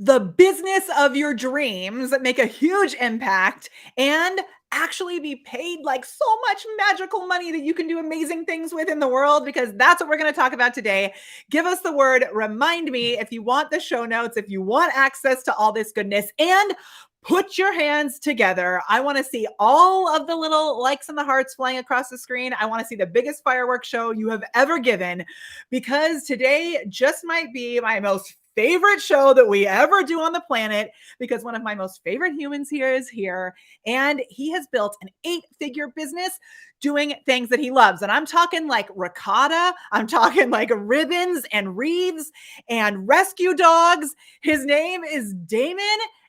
the business of your dreams that make a huge impact and actually be paid like so much magical money that you can do amazing things with in the world, because that's what we're going to talk about today. Give us the word remind me if you want the show notes, if you want access to all this goodness, and put your hands together. I want to see all of the little likes and the hearts flying across the screen. I want to see the biggest fireworks show you have ever given, because today just might be my most favorite show that we ever do on the planet, because one of my most favorite humans here is here, and he has built an 8-figure business doing things that he loves. And I'm talking like ricotta, I'm talking like ribbons and wreaths and rescue dogs. His name is Damon,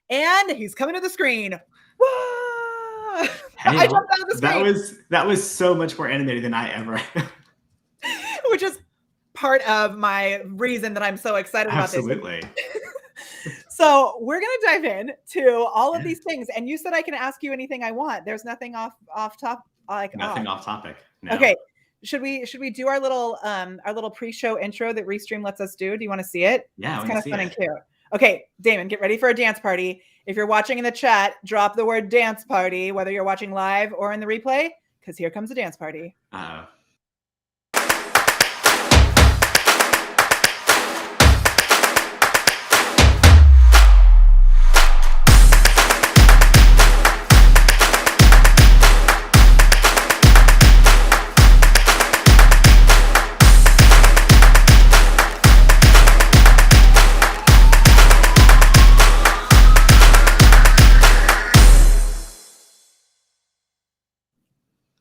and he's coming to the screen. Whoa! Hey, I jumped out of the screen. That was so much more animated than I ever which is part of my reason that I'm so excited about this. Absolutely. So we're going to dive in to all of these things. And you said I can ask you anything I want. There's nothing off top. Nothing off topic. No. Okay. Should we do our little pre-show intro that Restream lets us do? Do you want to see it? Yeah. It's kind of fun and cute. Okay, Damon, get ready for a dance party. If you're watching in the chat, drop the word dance party, whether you're watching live or in the replay, because here comes a dance party. Uh-oh.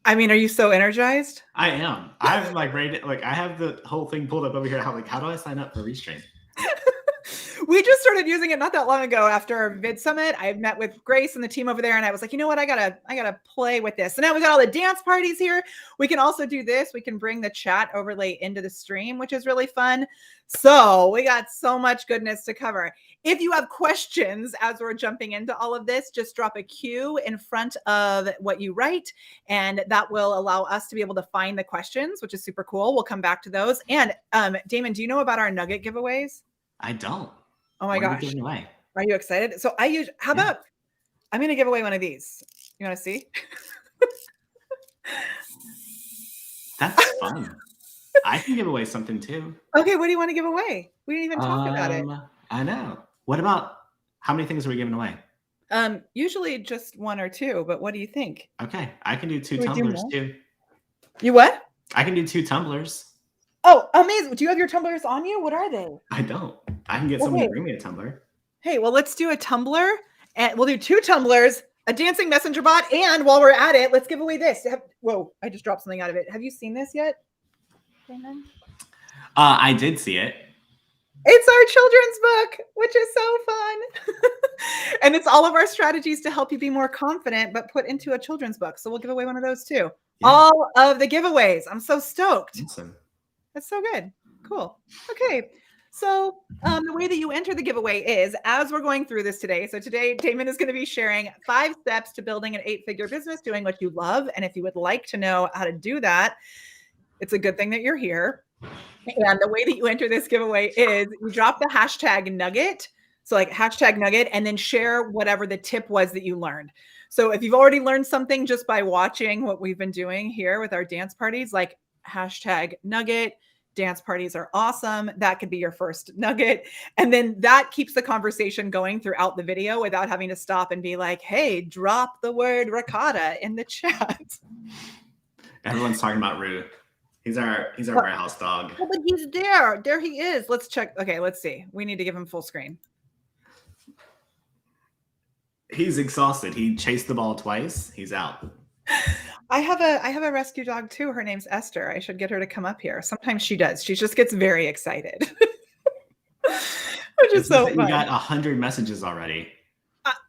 I mean, are you so energized? I am. I'm like ready to, like, I have the whole thing pulled up over here. How do I sign up for Restream? We just started using it not that long ago after our vid summit. I met with Grace and the team over there, and I was like, you know what? I gotta play with this. So now we got all the dance parties here. We can also do this. We can bring the chat overlay into the stream, which is really fun. So we got so much goodness to cover. If you have questions as we're jumping into all of this, just drop a Q in front of what you write, and that will allow us to be able to find the questions, which is super cool. We'll come back to those. And Damon, do you know about our Nugget giveaways? I don't. Oh my gosh. Are you excited? So how about, I'm going to give away one of these. You want to see? That's fun. I can give away something too. Okay. What do you want to give away? We didn't even talk about it. I know. What about, how many things are we giving away? Usually just 1 or 2, but what do you think? Okay. I can do 2 tumblers too. You what? I can do 2 tumblers. Oh, amazing. Do you have your tumblers on you? What are they? I don't. I can get someone to bring me a tumbler. Hey, well, let's do a tumbler, and we'll do 2 tumblers, a dancing messenger bot, and while we're at it, let's give away this. Whoa, I just dropped something out of it. Have you seen this yet, Damon? I did see it. It's our children's book, which is so fun. And it's all of our strategies to help you be more confident, but put into a children's book. So we'll give away one of those too. Yeah. All of the giveaways. I'm so stoked. Awesome. That's so good. Cool. Okay. So the way that you enter the giveaway is, as we're going through this today. So today, Damon is going to be sharing 5 steps to building an 8-figure business, doing what you love. And if you would like to know how to do that, it's a good thing that you're here. And the way that you enter this giveaway is you drop the hashtag Nugget. So like hashtag Nugget, and then share whatever the tip was that you learned. So if you've already learned something just by watching what we've been doing here with our dance parties, like hashtag Nugget, dance parties are awesome. That could be your first nugget. And then that keeps the conversation going throughout the video without having to stop and be like, hey, drop the word ricotta in the chat. Everyone's talking about Rue. He's our warehouse dog. Oh, but he's there. There he is. Let's check. Okay, let's see. We need to give him full screen. He's exhausted. He chased the ball twice. He's out. I have a rescue dog too. Her name's Esther. I should get her to come up here. Sometimes she does. She just gets very excited. Which is so fun. You got 100 messages already.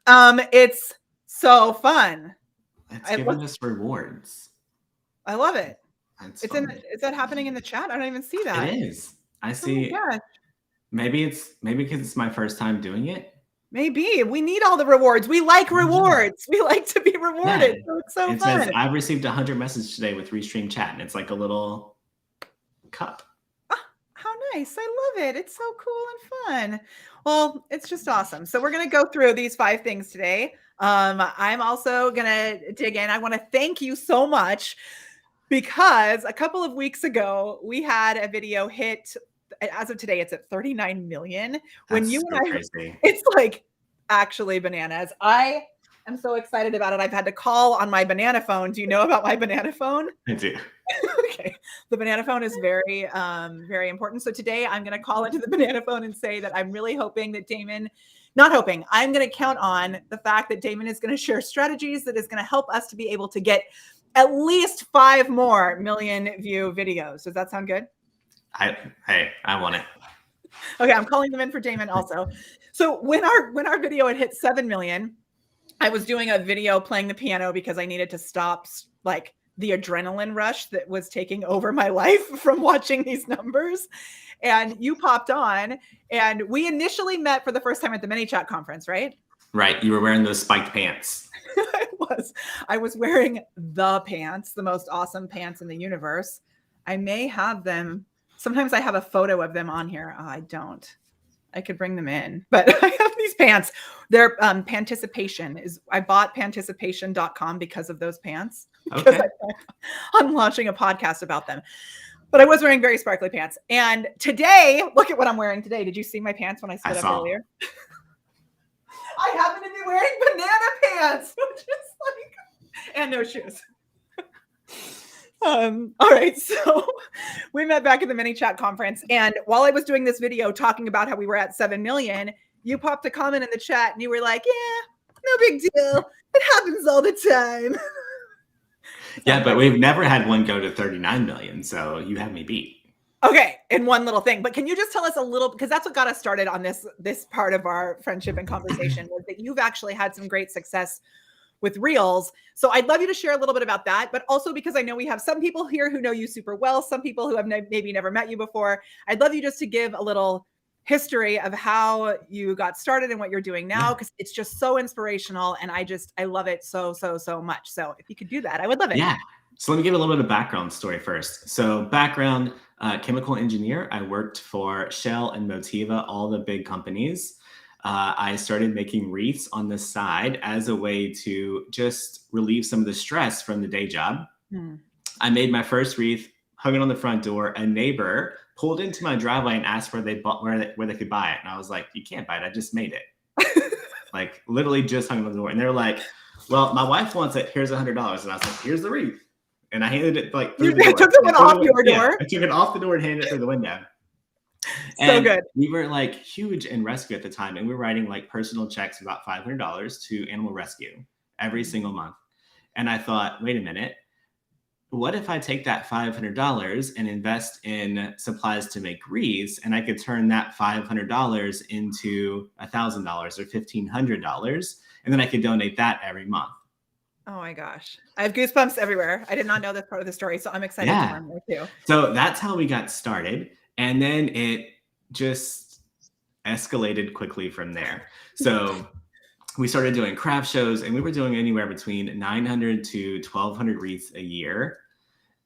It's so fun. It's giving us rewards. I love it. Is that happening in the chat? I don't even see that. It is. I see. Oh my gosh. Maybe because it's my first time doing it. Maybe. We need all the rewards. We like rewards. We like to be rewarded. Yeah. So it's so fun. Says, I've received 100 messages today with Restream chat, and it's like a little cup. How Nice. I love it. It's so cool and fun. Well, it's just awesome. So we're going to go through these 5 things today. I'm also going to dig in. I want to thank you so much because a couple of weeks ago, we had a video hit. As of today, it's at 39 million. When That's you so and I, crazy. it's like actually bananas. I am so excited about it. I've had to call on my banana phone. Do you know about my banana phone? I do. Okay. The banana phone is very, very important. So today I'm going to call into the banana phone and say that I'm really hoping that Damon, not hoping, I'm going to count on the fact that Damon is going to share strategies that is going to help us to be able to get at least 5 more million view videos. Does that sound good? Hey, I want it. Okay. I'm calling them in for Damon also. So when our video had hit 7 million, I was doing a video playing the piano because I needed to stop like the adrenaline rush that was taking over my life from watching these numbers. And you popped on, and we initially met for the first time at the ManyChat conference, right? Right. You were wearing those spiked pants. I was wearing the pants, the most awesome pants in the universe. I may have them. Sometimes I have a photo of them on here. Oh, I don't. I could bring them in, but I have these pants. They're Panticipation. I bought panticipation.com because of those pants. Okay. I'm launching a podcast about them. But I was wearing very sparkly pants. And today, look at what I'm wearing today. Did you see my pants when I stood up earlier? I happen to be wearing banana pants, which is like, and no shoes. All right, so we met back at the ManyChat conference, and while I was doing this video talking about how we were at 7 million, you popped a comment in the chat and you were like, yeah, no big deal. It happens all the time. Yeah, but we've never had one go to 39 million, so you have me beat. Okay, in one little thing, but can you just tell us a little, because that's what got us started on this part of our friendship and conversation, was that you've actually had some great success with Reels. So I'd love you to share a little bit about that, but also because I know we have some people here who know you super well, some people who have maybe never met you before. I'd love you just to give a little history of how you got started and what you're doing now, because it's just so inspirational, and I love it so much. So if you could do that, I would love it. Yeah. So let me give a little bit of background story first. So background, chemical engineer. I worked for Shell and Motiva, all the big companies. I started making wreaths on the side as a way to just relieve some of the stress from the day job. I made my first wreath, hung it on the front door. A neighbor pulled into my driveway and asked where they could buy it. And I was like, you can't buy it. I just made it. Like literally just hung it on the door. And they're like, well, my wife wants it. Here's $100. And I was like, here's the wreath. And I handed it like through the door. Took it off your door? I took it off the door and handed it through the window. So good. We were like huge in rescue at the time, and we were writing like personal checks about $500 to animal rescue every single month. And I thought, wait a minute, what if I take that $500 and invest in supplies to make wreaths, and I could turn that $500 into $1,000 or $1,500, and then I could donate that every month. Oh my gosh. I have goosebumps everywhere. I did not know this part of the story, so I'm excited to learn more too. So that's how we got started. And then it just escalated quickly from there. So we started doing craft shows, and we were doing anywhere between 900 to 1,200 wreaths a year.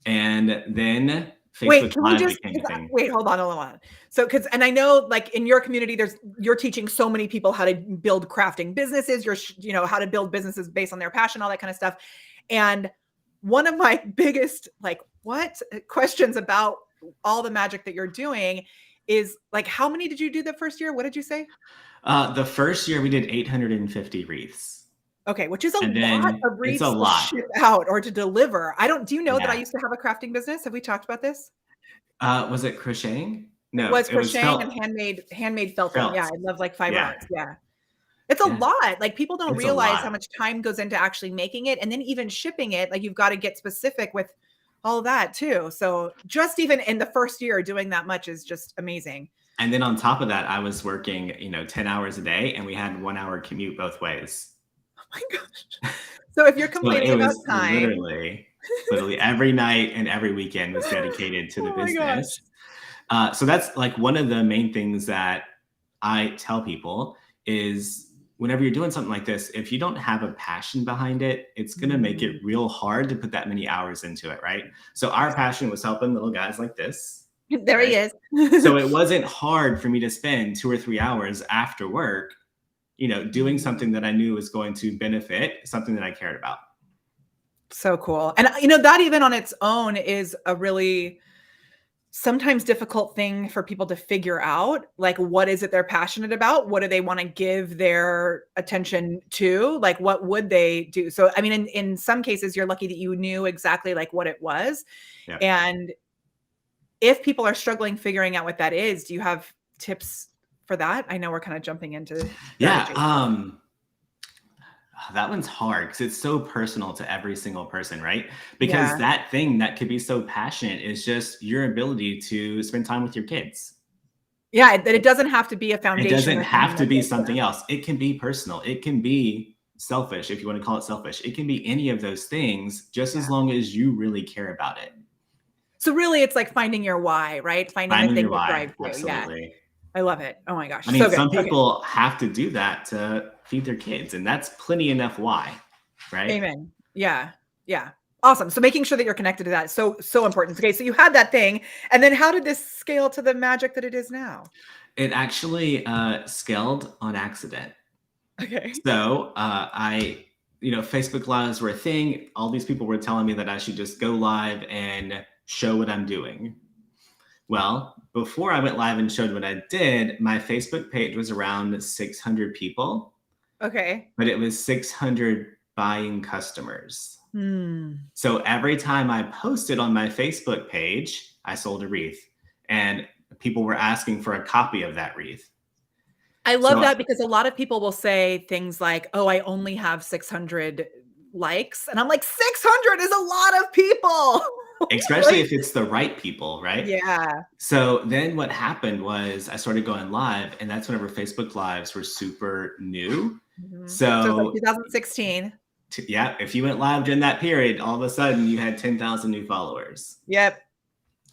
And then Facebook Live became a thing. Wait, hold on. So, and I know like in your community, you're teaching so many people how to build crafting businesses, how to build businesses based on their passion, all that kind of stuff. And one of my biggest questions about all the magic that you're doing is like, how many did you do the first year? What did you say? The first year we did 850 wreaths. Okay, which is a lot of wreaths to ship out or to deliver. Do you know that I used to have a crafting business? Have we talked about this? Was it crocheting? No, it was crocheting and handmade felting. Yeah, I love like fiber arts. Yeah. It's a lot. Like people don't realize how much time goes into actually making it, and then even shipping it. Like you've got to get specific with all that too. So just even in the first year doing that much is just amazing. And then on top of that, I was working, 10 hours a day, and we had 1 hour commute both ways. Oh my gosh. So if you're complaining about time, literally every night and every weekend was dedicated to the business. So that's like one of the main things that I tell people is whenever you're doing something like this, if you don't have a passion behind it, it's going to make it real hard to put that many hours into it, right? So our passion was helping little guys like this There he is. So it wasn't hard for me to spend 2 or 3 hours after work, doing something that I knew was going to benefit, something that I cared about. So cool. And that even on its own is a really sometimes difficult thing for people to figure out. Like, what is it they're passionate about? What do they want to give their attention to? Like, what would they do? So, I mean, in some cases, you're lucky that you knew exactly like what it was. Yeah. And if people are struggling figuring out what that is, do you have tips for that? I know we're kind of jumping into Yeah. That one's hard because it's so personal to every single person, right? Because that thing that could be so passionate is just your ability to spend time with your kids. Yeah, that it doesn't have to be a foundation. It doesn't have to be something else. It can be personal. It can be selfish, if you want to call it selfish. It can be any of those things, just as long as you really care about it. So really, it's like finding your why, right? Finding the thing that drives you. Absolutely. Yeah. I love it. Oh my gosh. I mean, so good. some people have to do that to feed their kids, and that's plenty enough why, right? Amen. Yeah. Yeah. Awesome. So making sure that you're connected to that is so important. Okay. So you had that thing, and then how did this scale to the magic that it is now? It actually scaled on accident. Okay. So Facebook Lives were a thing. All these people were telling me that I should just go live and show what I'm doing. Well, before I went live and showed what I did, my Facebook page was around 600 people. Okay. But it was 600 buying customers. So every time I posted on my Facebook page, I sold a wreath. And people were asking for a copy of that wreath. I love that because a lot of people will say things like, oh, I only have 600 likes. And I'm like, 600 is a lot of people. Especially if it's the right people, right? Yeah. So then what happened was I started going live, and that's whenever Facebook Lives were super new. So like 2016. Yeah, if you went live during that period, all of a sudden you had 10,000 new followers. Yep.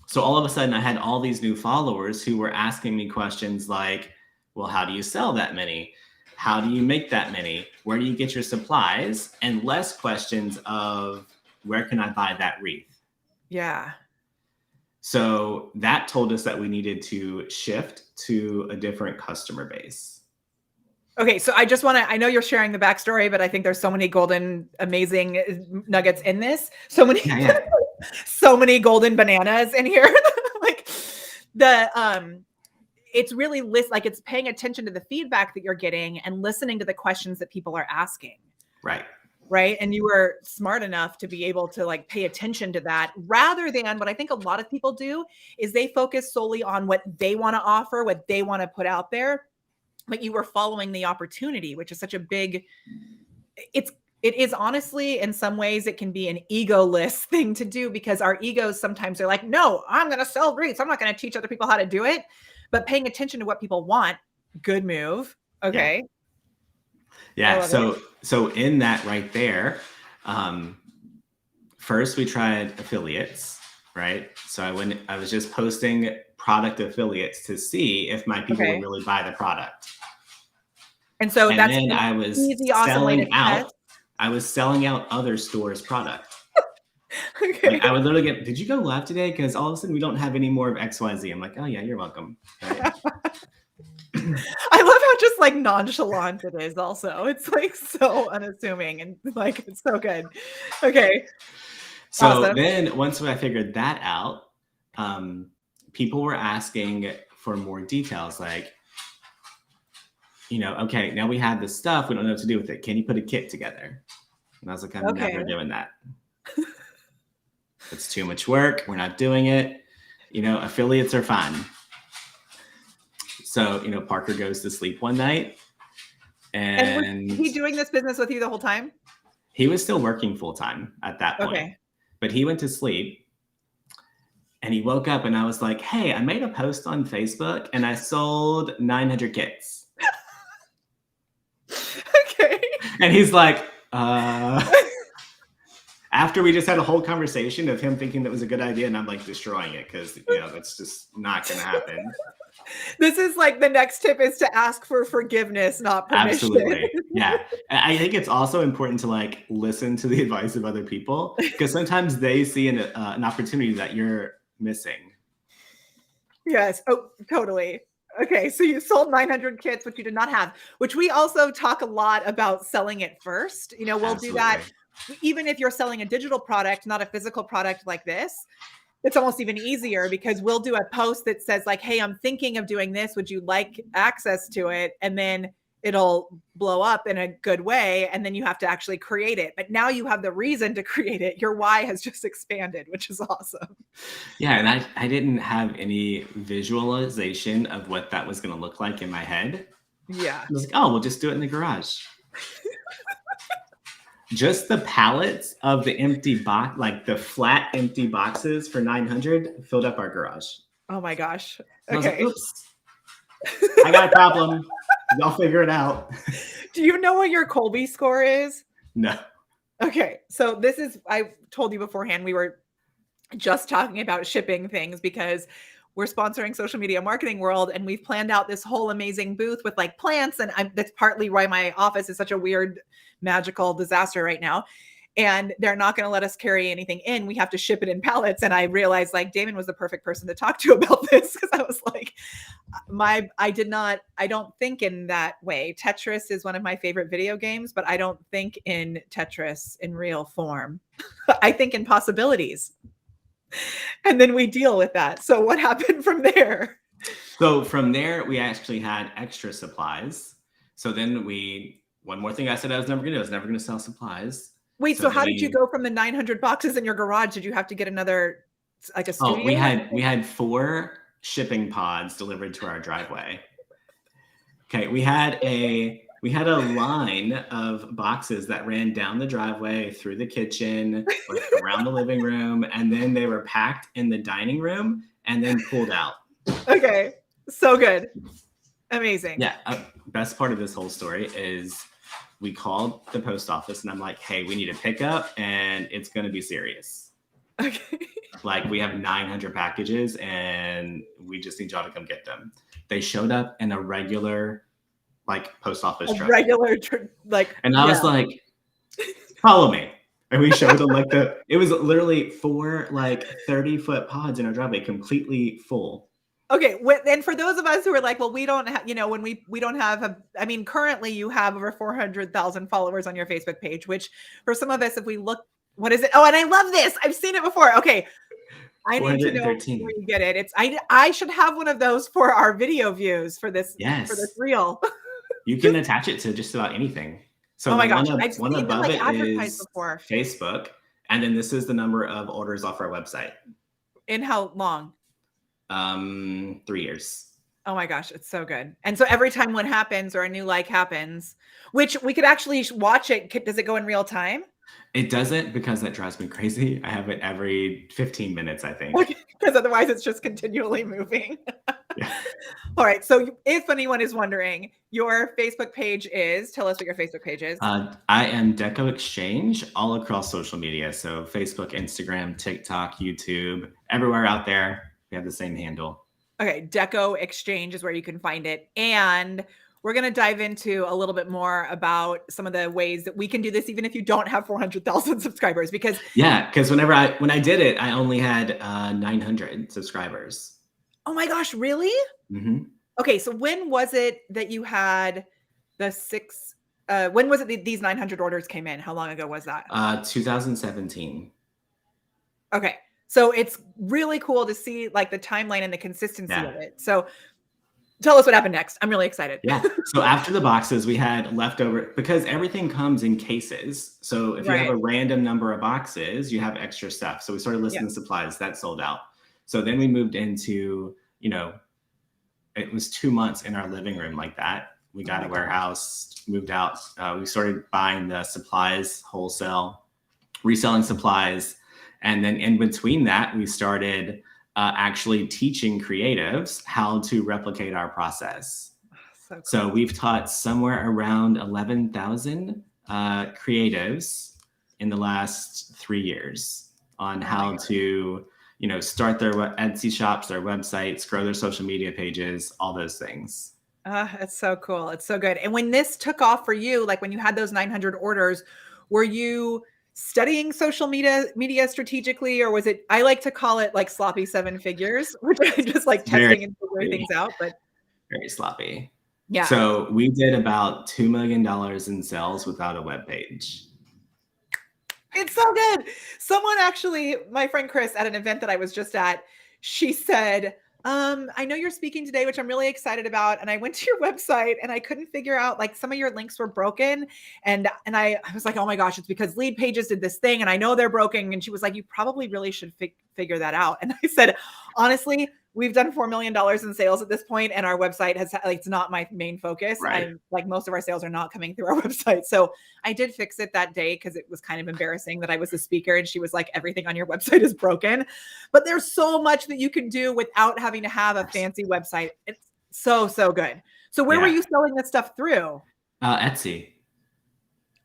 So all of a sudden I had all these new followers who were asking me questions like, well, how do you sell that many? How do you make that many? Where do you get your supplies? And less questions of where can I buy that wreath? Yeah. So that told us that we needed to shift to a different customer base. Okay, so I know you're sharing the backstory, but I think there's so many golden, amazing nuggets in this. So many, so many golden bananas in here. Like it's really it's paying attention to the feedback that you're getting and listening to the questions that people are asking. Right. Right. And you were smart enough to be able to pay attention to that rather than what I think a lot of people do is they focus solely on what they want to offer, what they want to put out there. But you were following the opportunity, which is such a big, it is honestly, in some ways, it can be an egoless thing to do because our egos sometimes are like, no, I'm going to sell wreaths. I'm not going to teach other people how to do it. But paying attention to what people want, good move. Okay. Yeah. So in that right there, first we tried affiliates, right? So I was just posting product affiliates to see if my people would really buy the product. And so that's then I was easy, awesome way to test. I was selling out other stores' product. Okay. I would literally get, did you go live today? Because all of a sudden we don't have any more of XYZ. I'm like, oh yeah, you're welcome. Right. I love how just nonchalant it is also. It's so unassuming and it's so good. Okay. So awesome. Then once I figured that out, people were asking for more details like, okay, now we have this stuff. We don't know what to do with it. Can you put a kit together? And I was like, I'm never doing that. It's too much work. We're not doing it. Affiliates are fun. So, Parker goes to sleep one night. And was he doing this business with you the whole time? He was still working full time at that point. Okay. But he went to sleep. And he woke up and I was like, hey, I made a post on Facebook and I sold 900 kits. Okay. And he's like, after we just had a whole conversation of him thinking that was a good idea and I'm destroying it because, that's just not going to happen. This is the next tip is to ask for forgiveness, not permission. Absolutely. Yeah. I think it's also important to listen to the advice of other people because sometimes they see an opportunity that you're missing. Yes. Oh, totally. Okay. So you sold 900 kits, which you did not have, which we also talk a lot about selling it first. You know, we'll do that Absolutely. even if you're selling a digital product, not a physical product like this. It's almost even easier because we'll do a post that says like, hey, I'm thinking of doing this. Would you like access to it? And then it'll blow up in a good way. And then you have to actually create it. But now you have the reason to create it. Your why has just expanded, which is awesome. Yeah, and I didn't have any visualization of what that was going to look like in my head. Yeah. I was like, oh, we'll just do it in the garage. Just the pallets of the empty box, like the flat empty boxes for 900 filled up our garage. Oh my gosh. And I was like, Okay. oops, I got a problem. Y'all figure it out. Do you know what your Colby score is? No. Okay. So this is, I told you beforehand, we were just talking about shipping things because we're sponsoring Social Media Marketing World and we've planned out this whole amazing booth with like plants. And that's partly why my office is such a weird, magical disaster right now. And they're not going to let us carry anything in. We have to ship it in pallets. And I realized like Damon was the perfect person to talk to about this because I was like, I don't think in that way. Tetris is one of my favorite video games, but I don't think in Tetris in real form. I think in possibilities. And then we deal with that. So what happened from there? So from there, we actually had extra supplies. So then one more thing I said I was never going to do, I was never going to sell supplies. Wait, so how did you go from the 900 boxes in your garage? Did you have to get another, like a studio? Oh, we had 4 shipping pods delivered to our driveway. Okay, we had a line of boxes that ran down the driveway, through the kitchen, like around the living room, and then they were packed in the dining room and then pulled out. Okay, so good. Amazing. Yeah, best part of this whole story is we called the post office and I'm like, hey, we need a pickup and it's going to be serious. Okay. Like we have 900 packages and we just need y'all to come get them. They showed up in a regular like post office truck. Regular and I was like, follow me. And we showed them like it was literally 4 like 30-foot pods in our driveway, completely full. Okay. And for those of us who are like, well, we don't have, you know, when we don't have currently you have over 400,000 followers on your Facebook page, which for some of us, if we look, what is it? Oh, and I love this. I've seen it before. Okay. I need to know where you get it. I should have one of those for our video views for this, for this reel. You can attach it to just about anything. So oh my gosh, one above it is Facebook. And then this is the number of orders off our website. In how long? 3 years. Oh my gosh, it's so good. And so every time one happens or a new like happens, which we could actually watch it. Does it go in real time? It doesn't, because that drives me crazy. I have it every 15 minutes, I think. Because otherwise it's just continually moving. Yeah. All right. So if anyone is wondering, your Facebook page is, tell us what your Facebook page is. I am DecoExchange all across social media. So Facebook, Instagram, TikTok, YouTube, everywhere out there, we have the same handle. Okay. DecoExchange is where you can find it. And we're going to dive into a little bit more about some of the ways that we can do this, even if you don't have 400,000 subscribers, because when I did it, I only had 900 subscribers. Oh my gosh, really? Mm-hmm. Okay, so when was it that you had the 6? When was it these 900 orders came in? How long ago was that? 2017. Okay, so it's really cool to see like the timeline and the consistency of it. So tell us what happened next. I'm really excited. Yeah. So after the boxes, we had leftover, because everything comes in cases. So if you have a random number of boxes, you have extra stuff. So we started listing the supplies that sold out. So then we moved into, it was 2 months in our living room like that. We got a warehouse, moved out. We started buying the supplies wholesale, reselling supplies. And then in between that, we started actually teaching creatives how to replicate our process. So, cool. So we've taught somewhere around 11,000 creatives in the last 3 years on how to start their Etsy shops, their websites, grow their social media pages, all those things. It's so cool. It's so good. And when this took off for you, like when you had those 900 orders, were you studying social media strategically, or was it, I like to call it like sloppy seven figures, which I just like Very testing and figuring things out, but very sloppy. yeah. So we did about $2 million in sales without a web page. It's so good. Someone actually, my friend Chris at an event that I was just at, she said, I know you're speaking today, which I'm really excited about. And I went to your website and I couldn't figure out, like, some of your links were broken. And I was like, oh my gosh, it's because Lead Pages did this thing and I know they're broken. And she was like, you probably really should figure that out. And I said, honestly, we've done $4 million in sales at this point, and our website has, like, it's not my main focus. Right. I'm like, most of our sales are not coming through our website. So I did fix it that day because it was kind of embarrassing that I was the speaker and she was like, everything on your website is broken. But there's so much that you can do without having to have a fancy website. It's so, so good. So where were you selling this stuff through? Etsy.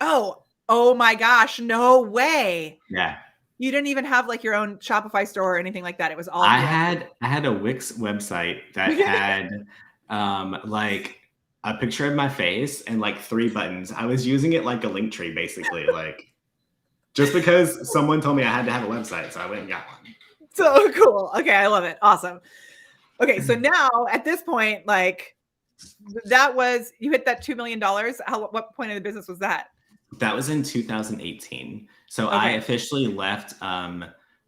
Oh my gosh. No way. Yeah. You didn't even have like your own Shopify store or anything like that. It was all. I had a Wix website that had like a picture of my face and like 3 buttons. I was using it like a link tree, basically, like just because someone told me I had to have a website, so I went and got one. So cool. Okay, I love it. Awesome. Okay, so now at this point, like, that was, you hit that $2 million. What point of the business was that? That was in 2018. So I officially left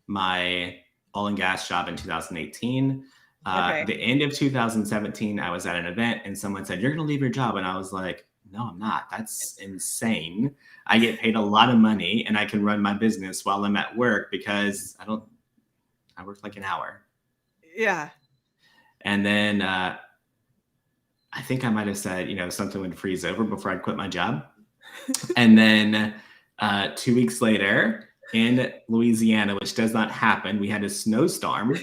my oil and gas job in 2018. The end of 2017, I was at an event and someone said, "You're going to leave your job." And I was like, "No, I'm not. That's insane. I get paid a lot of money and I can run my business while I'm at work because I work like an hour." Yeah. And then I think I might have said, something would freeze over before I'd quit my job. And then 2 weeks later in Louisiana, which does not happen, we had a snowstorm.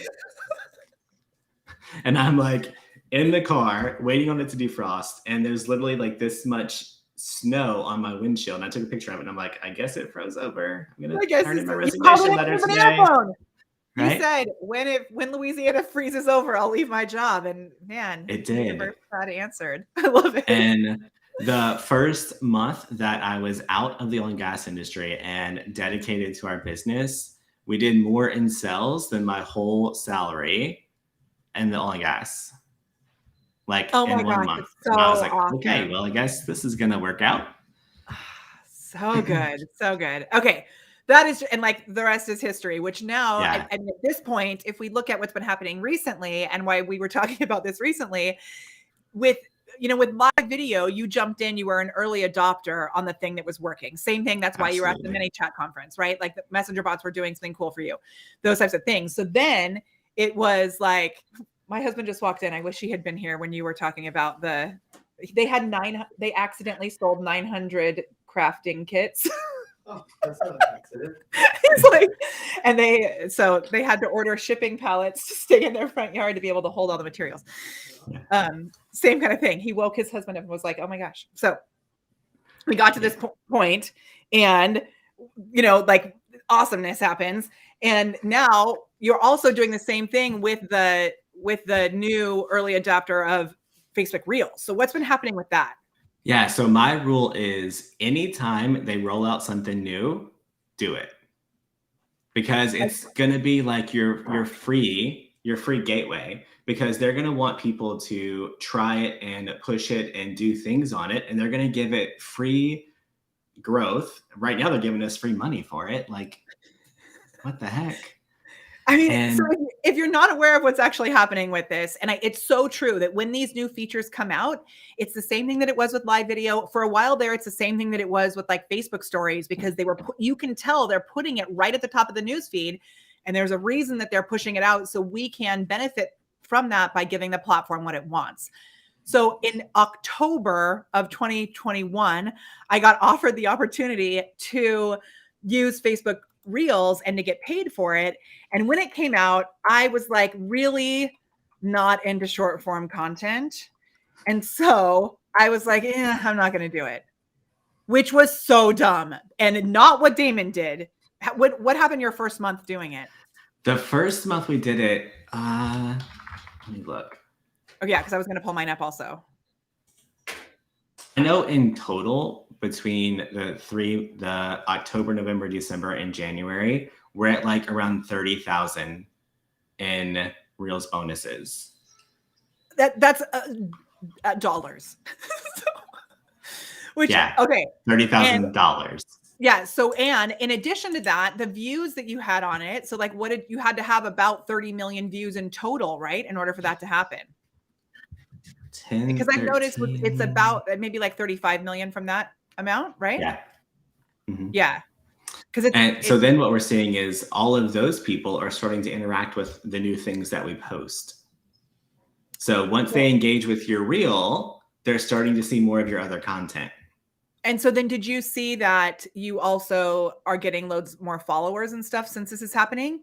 And I'm like in the car waiting on it to defrost. And there's literally like this much snow on my windshield. And I took a picture of it and I'm like, I guess it froze over. I'm going to turn in my resignation letter today. Right? You said, when Louisiana freezes over, I'll leave my job. And man, it did. That answered. I love it. And the first month that I was out of the oil and gas industry and dedicated to our business, we did more in sales than my whole salary in the oil and gas. Like in 1 month. So and I was like, awesome. Okay, well, I guess this is going to work out. So good. So good. Okay. That is, and like the rest is history, which now, and at this point, if we look at what's been happening recently and why we were talking about this recently, with live video, you jumped in, you were an early adopter on the thing that was working. Same thing. That's why you were at the mini chat conference, right? Like the messenger bots were doing something cool for you, those types of things. So then it was like, my husband just walked in. I wish he had been here when you were talking about they accidentally sold 900 crafting kits. Oh, that's not an accident. It's like, and they had to order shipping pallets to stay in their front yard to be able to hold all the materials. Same kind of thing. He woke his husband up and was like, "Oh my gosh!" So we got to this point, and like awesomeness happens. And now you're also doing the same thing with the new early adopter of Facebook Reels. So what's been happening with that? Yeah. So my rule is anytime they roll out something new, do it. Because it's going to be like your free gateway, because they're going to want people to try it and push it and do things on it. And they're going to give it free growth. Right now, they're giving us free money for it. Like, what the heck? I mean, so if you're not aware of what's actually happening with this, and it's so true that when these new features come out, it's the same thing that it was with live video. For a while there, it's the same thing that it was with like Facebook stories, because you can tell they're putting it right at the top of the news feed. And there's a reason that they're pushing it out, so we can benefit from that by giving the platform what it wants. So in October of 2021, I got offered the opportunity to use Facebook Reels and to get paid for it. And when it came out, I was like really not into short form content. And so I was like, I'm not going to do it, which was so dumb and not what Damon did. What happened your first month doing it? The first month we did it, let me look. Oh yeah, because I was going to pull mine up also. I know in total between the October, November, December, and January, we're at like around 30,000 in Reels bonuses. That's dollars. Which, yeah, okay. $30,000. Yeah. So, and in addition to that, the views that you had on it. So like you had to have about 30 million views in total, right? In order for that to happen. 10, because I've 13. noticed it's about maybe like 35 million from that amount, right? Yeah. Mm-hmm. Yeah. So then what we're seeing is all of those people are starting to interact with the new things that we post. So once they engage with your reel, they're starting to see more of your other content. And so then did you see that you also are getting loads more followers and stuff since this is happening?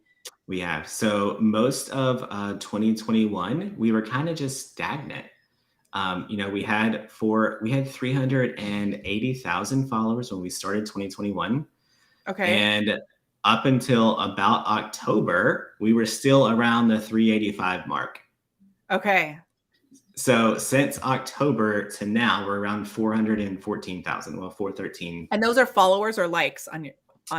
We have. So most of 2021, we were kind of just stagnant. We had 380,000 followers when we started 2021. Okay. And up until about October, we were still around the 385 mark. Okay. So since October to now, we're around 414,000. Well, 413. And those are followers or likes on your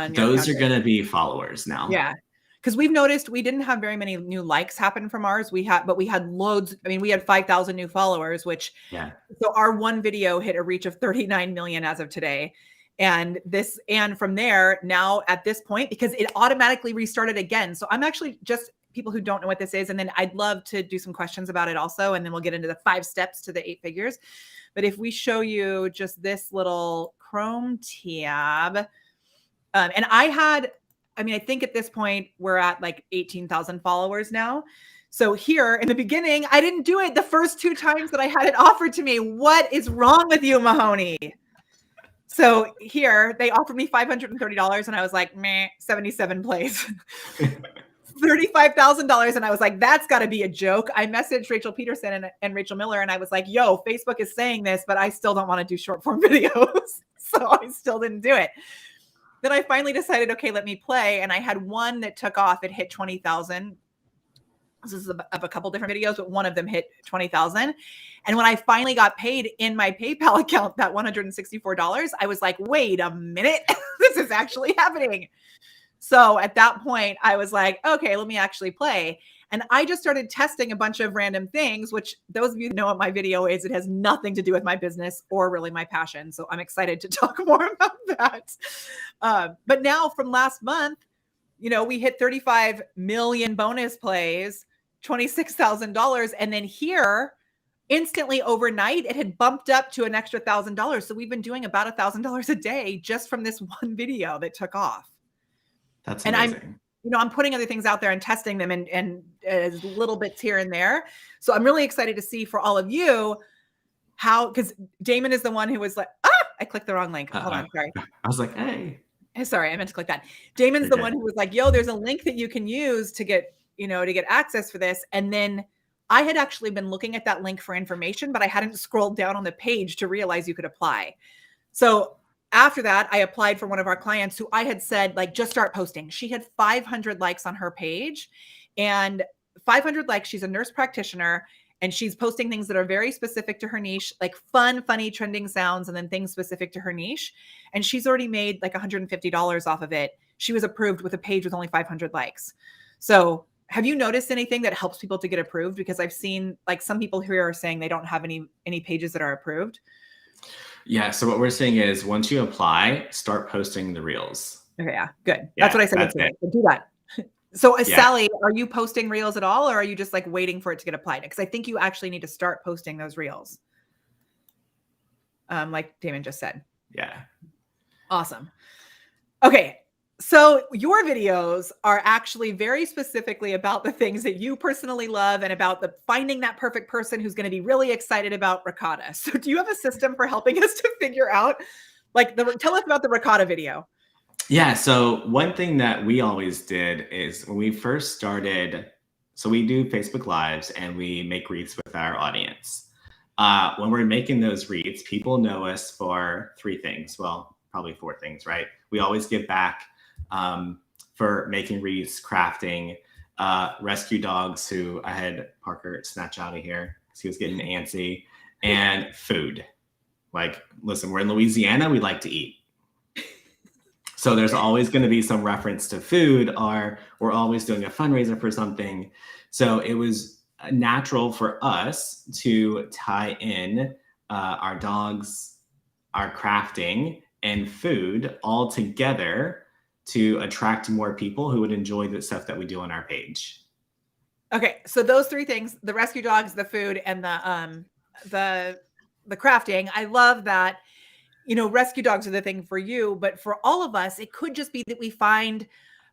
Those are going to be followers now. Yeah. Because we've noticed we didn't have very many new likes happen from ours. But we had loads. I mean, we had 5,000 new followers, which, so our one video hit a reach of 39 million as of today. And from there, now at this point, because it automatically restarted again. So I'm actually just people who don't know what this is. And then I'd love to do some questions about it also. And then we'll get into the 5 steps to the 8 figures. But if we show you just this little Chrome tab, and I think at this point we're at like 18,000 followers now. So here in the beginning, I didn't do it the first 2 times that I had it offered to me. What is wrong with you, Mahoney? So here they offered me $530 and I was like, meh, 77 plays. $35,000. And I was like, that's got to be a joke. I messaged Rachel Peterson and Rachel Miller. And I was like, yo, Facebook is saying this, but I still don't want to do short form videos. So I still didn't do it. Then I finally decided, okay, let me play. And I had one that took off. It hit 20,000. This is of a couple different videos, but one of them hit 20,000. And when I finally got paid in my PayPal account, that $164, I was like, wait a minute, this is actually happening. So at that point, I was like, okay, let me actually play. And I just started testing a bunch of random things, which those of you who know what my video is, it has nothing to do with my business or really my passion. So I'm excited to talk more about that. But now from last month, we hit 35 million bonus plays, $26,000. And then here, instantly overnight, it had bumped up to an extra $1,000. So we've been doing about $1,000 a day just from this one video that took off. That's amazing. I'm putting other things out there and testing them and as little bits here and there. So I'm really excited to see for all of you because Damon is the one who was like, I clicked the wrong link. Hold on, sorry. I was like, hey. Sorry, I meant to click that. Damon's the one who was like, yo, there's a link that you can use to get access for this. And then I had actually been looking at that link for information, but I hadn't scrolled down on the page to realize you could apply. So after that, I applied for one of our clients who I had said, like, just start posting. She had 500 likes on her page and 500 likes. She's a nurse practitioner and she's posting things that are very specific to her niche, like fun, funny, trending sounds, and then things specific to her niche. And she's already made like $150 off of it. She was approved with a page with only 500 likes. So have you noticed anything that helps people to get approved? Because I've seen like some people who are saying they don't have any pages that are approved. Yeah. So what we're saying is once you apply, start posting the reels. Okay. Yeah. Good. That's what I said. So do that. So Sally, are you posting reels at all? Or are you just like waiting for it to get applied? Because I think you actually need to start posting those reels. Like Damon just said. Yeah. Awesome. Okay. So your videos are actually very specifically about the things that you personally love and about finding that perfect person who's going to be really excited about ricotta. So do you have a system for helping us to figure out, tell us about the ricotta video? Yeah. So one thing that we always did is when we first started, so we do Facebook Lives and we make wreaths with our audience. When we're making those wreaths, people know us for 3 things. Well, probably 4 things, right? We always give back for making wreaths, crafting, rescue dogs who I had Parker snatch out of here because he was getting antsy, and food. Like, listen, we're in Louisiana, we like to eat. So there's always going to be some reference to food, or we're always doing a fundraiser for something. So it was natural for us to tie in our dogs, our crafting, and food all together to attract more people who would enjoy the stuff that we do on our page. Okay, so those three things, the rescue dogs, the food, and the crafting, I love that. You know, rescue dogs are the thing for you, but for all of us, it could just be that we find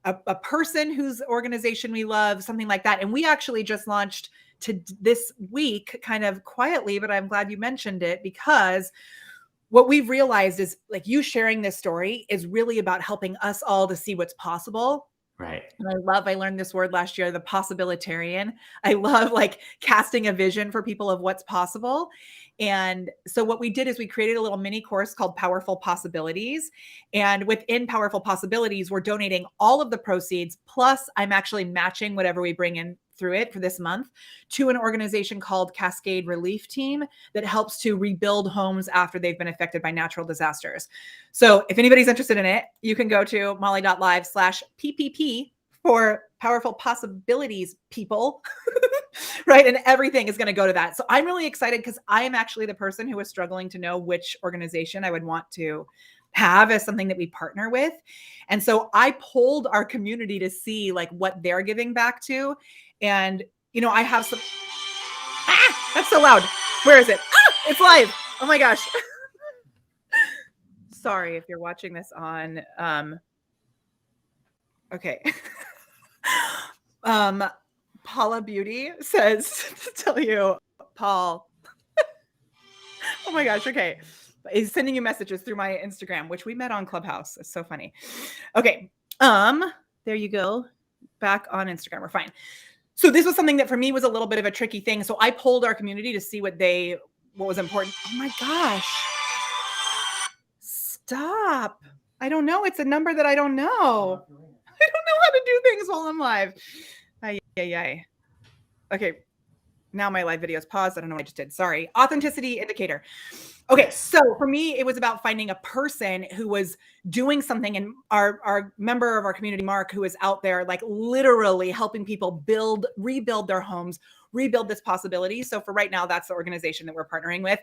a person whose organization we love, something like that. And we actually just launched to this week, kind of quietly, but I'm glad you mentioned it, because what we've realized is, like, you sharing this story is really about helping us all to see what's possible. Right. And I learned this word last year, the possibilitarian. I love, like, casting a vision for people of what's possible. And so what we did is we created a little mini course called Powerful Possibilities. And within Powerful Possibilities, we're donating all of the proceeds, plus I'm actually matching whatever we bring in through it for this month to an organization called Cascade Relief Team that helps to rebuild homes after they've been affected by natural disasters. So if anybody's interested in it, you can go to molly.live/PPP for Powerful Possibilities, people. Right. And everything is going to go to that. So I'm really excited because I am actually the person who was struggling to know which organization I would want to have as something that we partner with. And so I polled our community to see, like, what they're giving back to. And, you know, I have some, that's so loud. Where is it? It's live. Oh my gosh. Sorry if you're watching this on, okay. Paula Beauty says to tell you, Paul. Oh my gosh. Okay. He's sending you messages through my Instagram, which we met on Clubhouse. It's so funny. Okay. There you go. Back on Instagram. We're fine. So this was something that for me was a little bit of a tricky thing. So I polled our community to see what was important. Oh my gosh. Stop. I don't know. It's a number that I don't know. I don't know how to do things while I'm live. Ay. Okay. Now my live video is paused. I don't know what I just did. Sorry. Authenticity indicator. Okay. So for me, it was about finding a person who was doing something, and our member of our community, Mark, who is out there, like, literally helping people rebuild their homes, rebuild this possibility. So for right now, that's the organization that we're partnering with.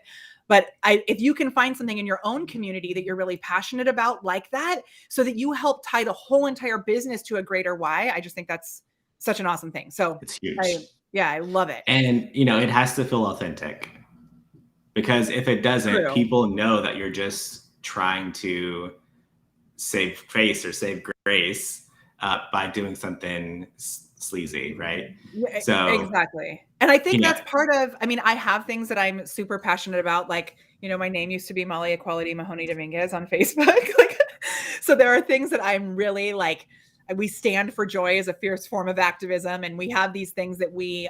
But if you can find something in your own community that you're really passionate about like that, so that you help tie the whole entire business to a greater why, I just think that's such an awesome thing. So it's huge. I love it. And, you know, it has to feel authentic, because if it doesn't, people know that you're just trying to save face or save grace by doing something sleazy, right? So exactly. And I think that's part of, I mean, I have things that I'm super passionate about. Like, you know, my name used to be Molly Equality Mahoney Dominguez on Facebook. Like, so there are things that I'm really like, we stand for joy as a fierce form of activism. And we have these things that we,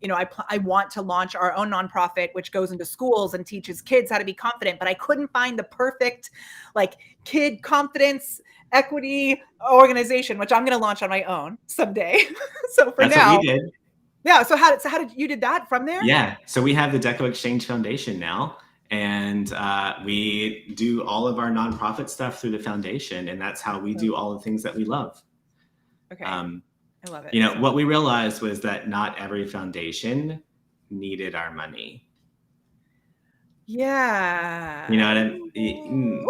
you know, I want to launch our own nonprofit, which goes into schools and teaches kids how to be confident, but I couldn't find the perfect, like, kid confidence equity organization, which I'm going to launch on my own someday. So for that's now, what we did. Yeah. So how did you did that from there? Yeah. So we have the DecoExchange Foundation now, and we do all of our nonprofit stuff through the foundation, and that's how we do all the things that we love. Okay. I love it. You know, what we realized was that not every foundation needed our money. Yeah. You know what I mean?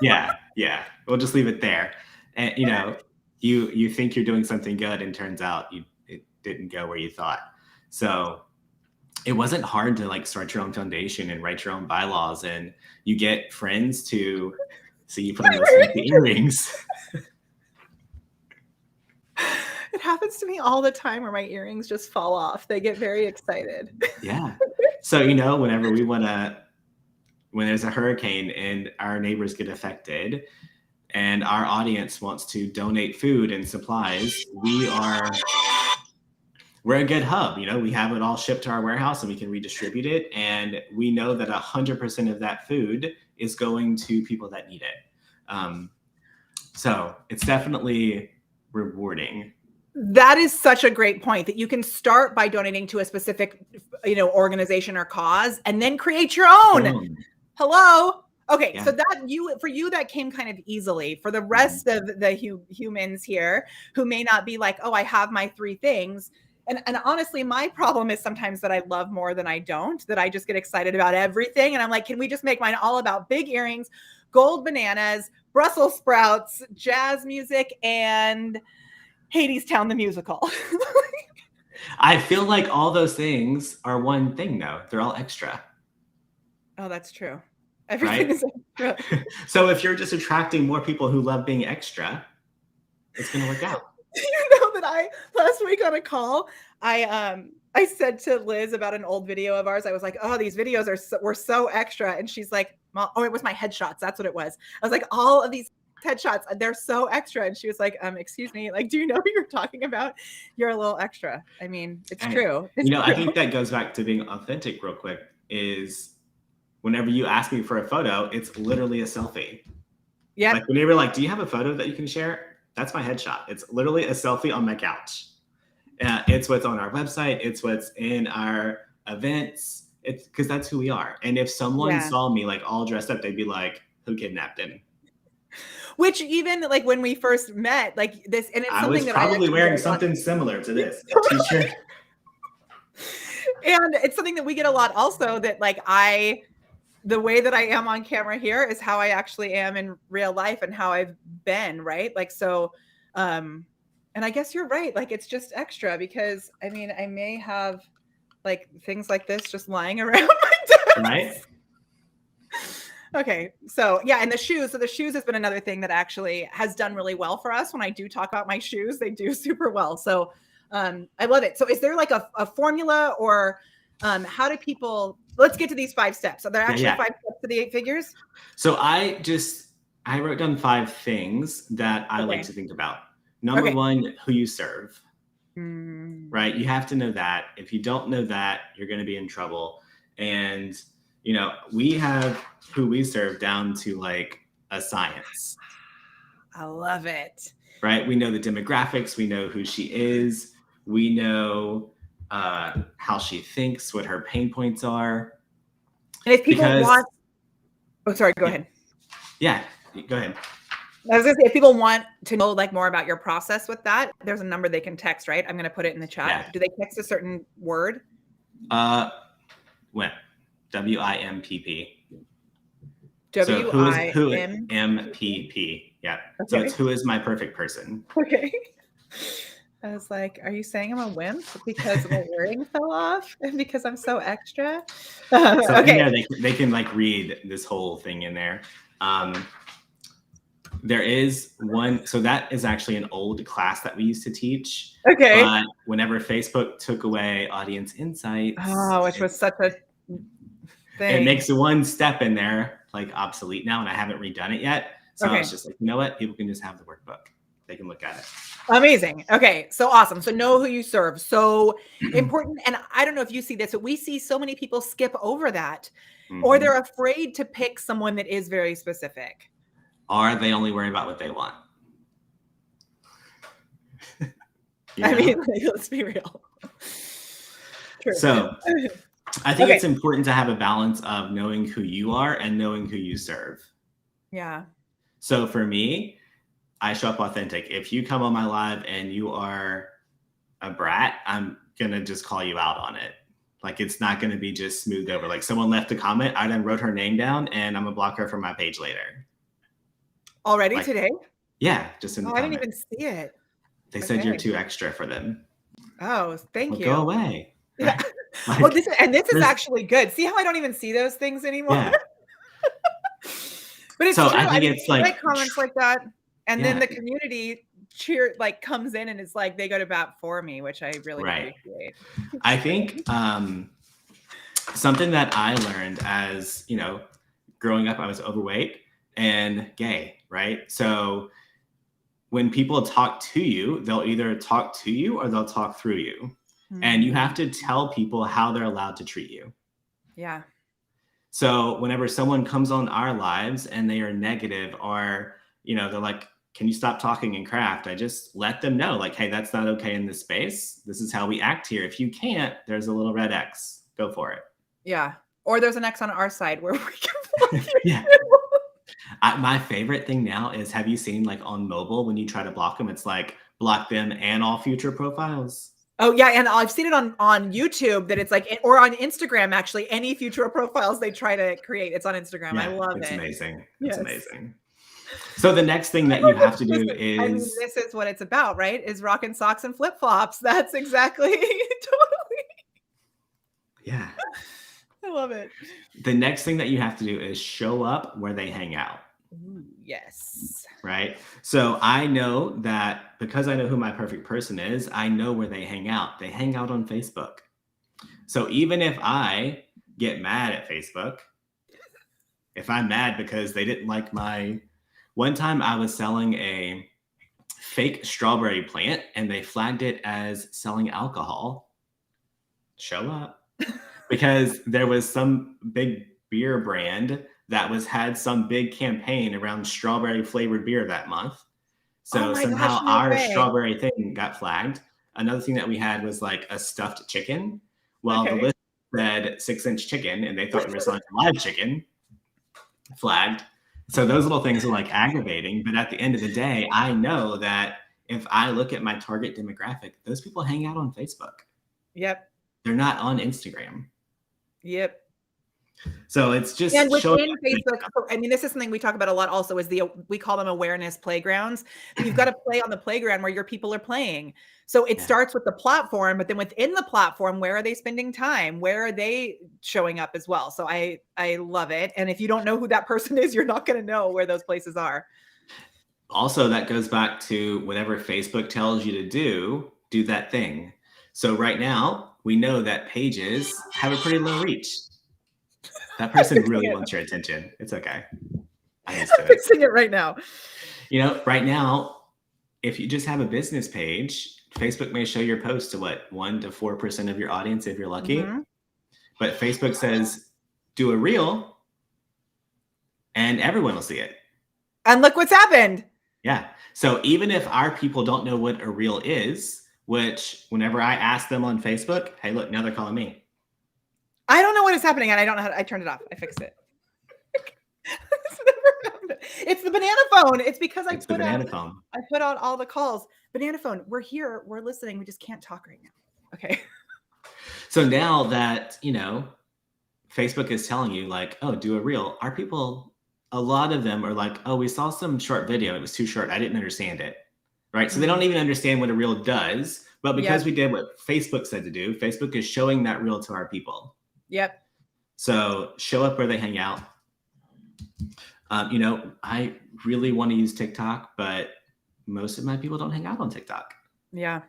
Yeah. We'll just leave it there. And, you know, you think you're doing something good, and turns out it didn't go where you thought. So it wasn't hard to, like, start your own foundation and write your own bylaws, and you get friends to see you put on those fancy earrings. It happens to me all the time where my earrings just fall off. They get very excited. Yeah. So, you know, whenever when there's a hurricane and our neighbors get affected and our audience wants to donate food and supplies, we're a good hub. You know, we have it all shipped to our warehouse and we can redistribute it. And we know that 100% of that food is going to people that need it. So it's definitely rewarding. That is such a great point, that you can start by donating to a specific, organization or cause, and then create your own. Boom. Hello. Okay, Yeah. so for you that came kind of easily. For the Mhm. rest of the humans here who may not be like, oh, I have my 3 things. And honestly, my problem is sometimes that I love more than I don't, that I just get excited about everything. And I'm like, can we just make mine all about big earrings, gold bananas, Brussels sprouts, jazz music, and Hadestown the musical? I feel like all those things are one thing, though. They're all extra. Oh, that's true. Everything right? is extra. So if you're just attracting more people who love being extra, it's going to work out. You know that last week on a call, I said to Liz about an old video of ours. I was like, "Oh, these videos were so extra," and she's like, "Oh, it was my headshots. That's what it was." I was like, "All of these headshots, they're so extra," and she was like, "Excuse me, like, do you know who you're talking about? You're a little extra." I mean, it's true. It's true. I think that goes back to being authentic real quick. Is whenever you ask me for a photo, it's literally a selfie. Yeah. Like when you were like, "Do you have a photo that you can share?" That's my headshot. It's literally a selfie on my couch. It's what's on our website. It's what's in our events. It's because that's who we are. And if someone saw me like all dressed up, they'd be like, "Who kidnapped him?" Which even like when we first met, like this, and it's I something was that probably wearing something similar to this t-shirt. And it's something that we get a lot also, that like the way that I am on camera here is how I actually am in real life and how I've been, right? Like, so, and I guess you're right. Like, it's just extra because I mean, I may have like things like this just lying around my desk. Right? Okay. So yeah. And the shoes. So the shoes has been another thing that actually has done really well for us. When I do talk about my shoes, they do super well. So I love it. So is there like a formula, or how do people, let's get to these 5 steps. Are there actually 5 steps to the 8 figures? So I wrote down 5 things that I like to think about. Number 1, who you serve, right? You have to know that. If you don't know that, you're going to be in trouble. And, we have who we serve down to like a science. I love it. Right? We know the demographics. We know who she is. We know how she thinks, what her pain points are. And if people want, oh, sorry, go ahead. Yeah, go ahead. I was gonna say, if people want to know like more about your process with that, there's a number they can text, right? I'm gonna put it in the chat. Yeah. Do they text a certain word? When? WIMPP. WIMPP. Yeah. Okay. So it's who is my perfect person. Okay. I was like, are you saying I'm a wimp because my earring fell off and because I'm so extra? So okay. They can like read this whole thing in there. There is one, so that is actually an old class that we used to teach. Okay. But whenever Facebook took away audience insights, which was such a thing. It makes one step in there like obsolete now, and I haven't redone it yet. So I was just like, you know what? People can just have the workbook. They can look at it. Amazing. Okay. So awesome. So know who you serve. So important. And I don't know if you see this, but we see so many people skip over that, or they're afraid to pick someone that is very specific. Or they only worry about what they want. I mean, let's be real. True. So I think it's important to have a balance of knowing who you are and knowing who you serve. Yeah. So for me, I show up authentic. If you come on my live and you are a brat, I'm going to just call you out on it. Like, it's not going to be just smoothed over. Like, someone left a comment, I then wrote her name down, and I'm going to block her from my page later. Already today? Yeah, just in the comment. I didn't even see it. They said you're too extra for them. Oh, thank you. Go away. Yeah. Like, this is actually good. See how I don't even see those things anymore? Yeah. But it's true. I think it's like comments like that, and then the community comes in and it's like they go to bat for me, which I really appreciate. I think something that I learned as growing up, I was overweight and gay, right? So when people talk to you, they'll either talk to you or they'll talk through you. And you have to tell people how they're allowed to treat you. Yeah. So whenever someone comes on our lives and they are negative, or, they're like, can you stop talking and craft? I just let them know, like, hey, that's not okay in this space. This is how we act here. If you can't, there's a little red X. Go for it. Yeah. Or there's an X on our side where we can block you. Yeah. My favorite thing now is, have you seen like on mobile when you try to block them, it's like block them and all future profiles. Oh yeah, and I've seen it on YouTube that it's like, or on Instagram actually, any future profiles they try to create, it's on Instagram. Yeah, I love it. It's amazing. Yes. It's amazing. So the next thing that you have to do is, I mean, this is what it's about, right? Is rocking socks and flip flops. That's exactly totally. Yeah. I love it. The next thing that you have to do is show up where they hang out. Ooh, yes. Right. So I know that because I know who my perfect person is, I know where they hang out. They hang out on Facebook. So even if I get mad at Facebook, if I'm mad because they didn't like one time I was selling a fake strawberry plant and they flagged it as selling alcohol, show up. Because there was some big beer brand that had some big campaign around strawberry flavored beer that month. So somehow our strawberry thing got flagged. Another thing that we had was like a stuffed chicken. Well, the list said 6-inch chicken and they thought we were selling live chicken. Flagged. So those little things are like aggravating. But at the end of the day, I know that if I look at my target demographic, those people hang out on Facebook. Yep. They're not on Instagram. Yep. So it's just, and within Facebook, I mean, this is something we talk about a lot also, is we call them awareness playgrounds. You've got to play on the playground where your people are playing. So it starts with the platform, but then within the platform, where are they spending time? Where are they showing up as well? So I love it. And if you don't know who that person is, you're not going to know where those places are. Also, that goes back to whatever Facebook tells you to do that thing. So right now, we know that pages have a pretty low reach. That person really wants your attention. It's okay. I'm fixing it right now. You know, right now, if you just have a business page, Facebook may show your post to 1 to 4% of your audience if you're lucky. Mm-hmm. But Facebook says, do a reel and everyone will see it. And look what's happened. Yeah. So even if our people don't know what a reel is, which whenever I ask them on Facebook, hey, look, now they're calling me. I don't know what is happening, and I don't know how I turned it off. I fixed it. It's the banana phone. It's because I put out all the calls. Banana phone. We're here. We're listening. We just can't talk right now. Okay. So now that, you know, Facebook is telling you like, oh, do a reel. Our people, a lot of them are like, oh, we saw some short video. It was too short. I didn't understand it. Right. So they don't even understand what a reel does. But because we did what Facebook said to do, Facebook is showing that reel to our people. Yep. So show up where they hang out. You know, I really want to use TikTok, but most of my people don't hang out on TikTok. Yeah.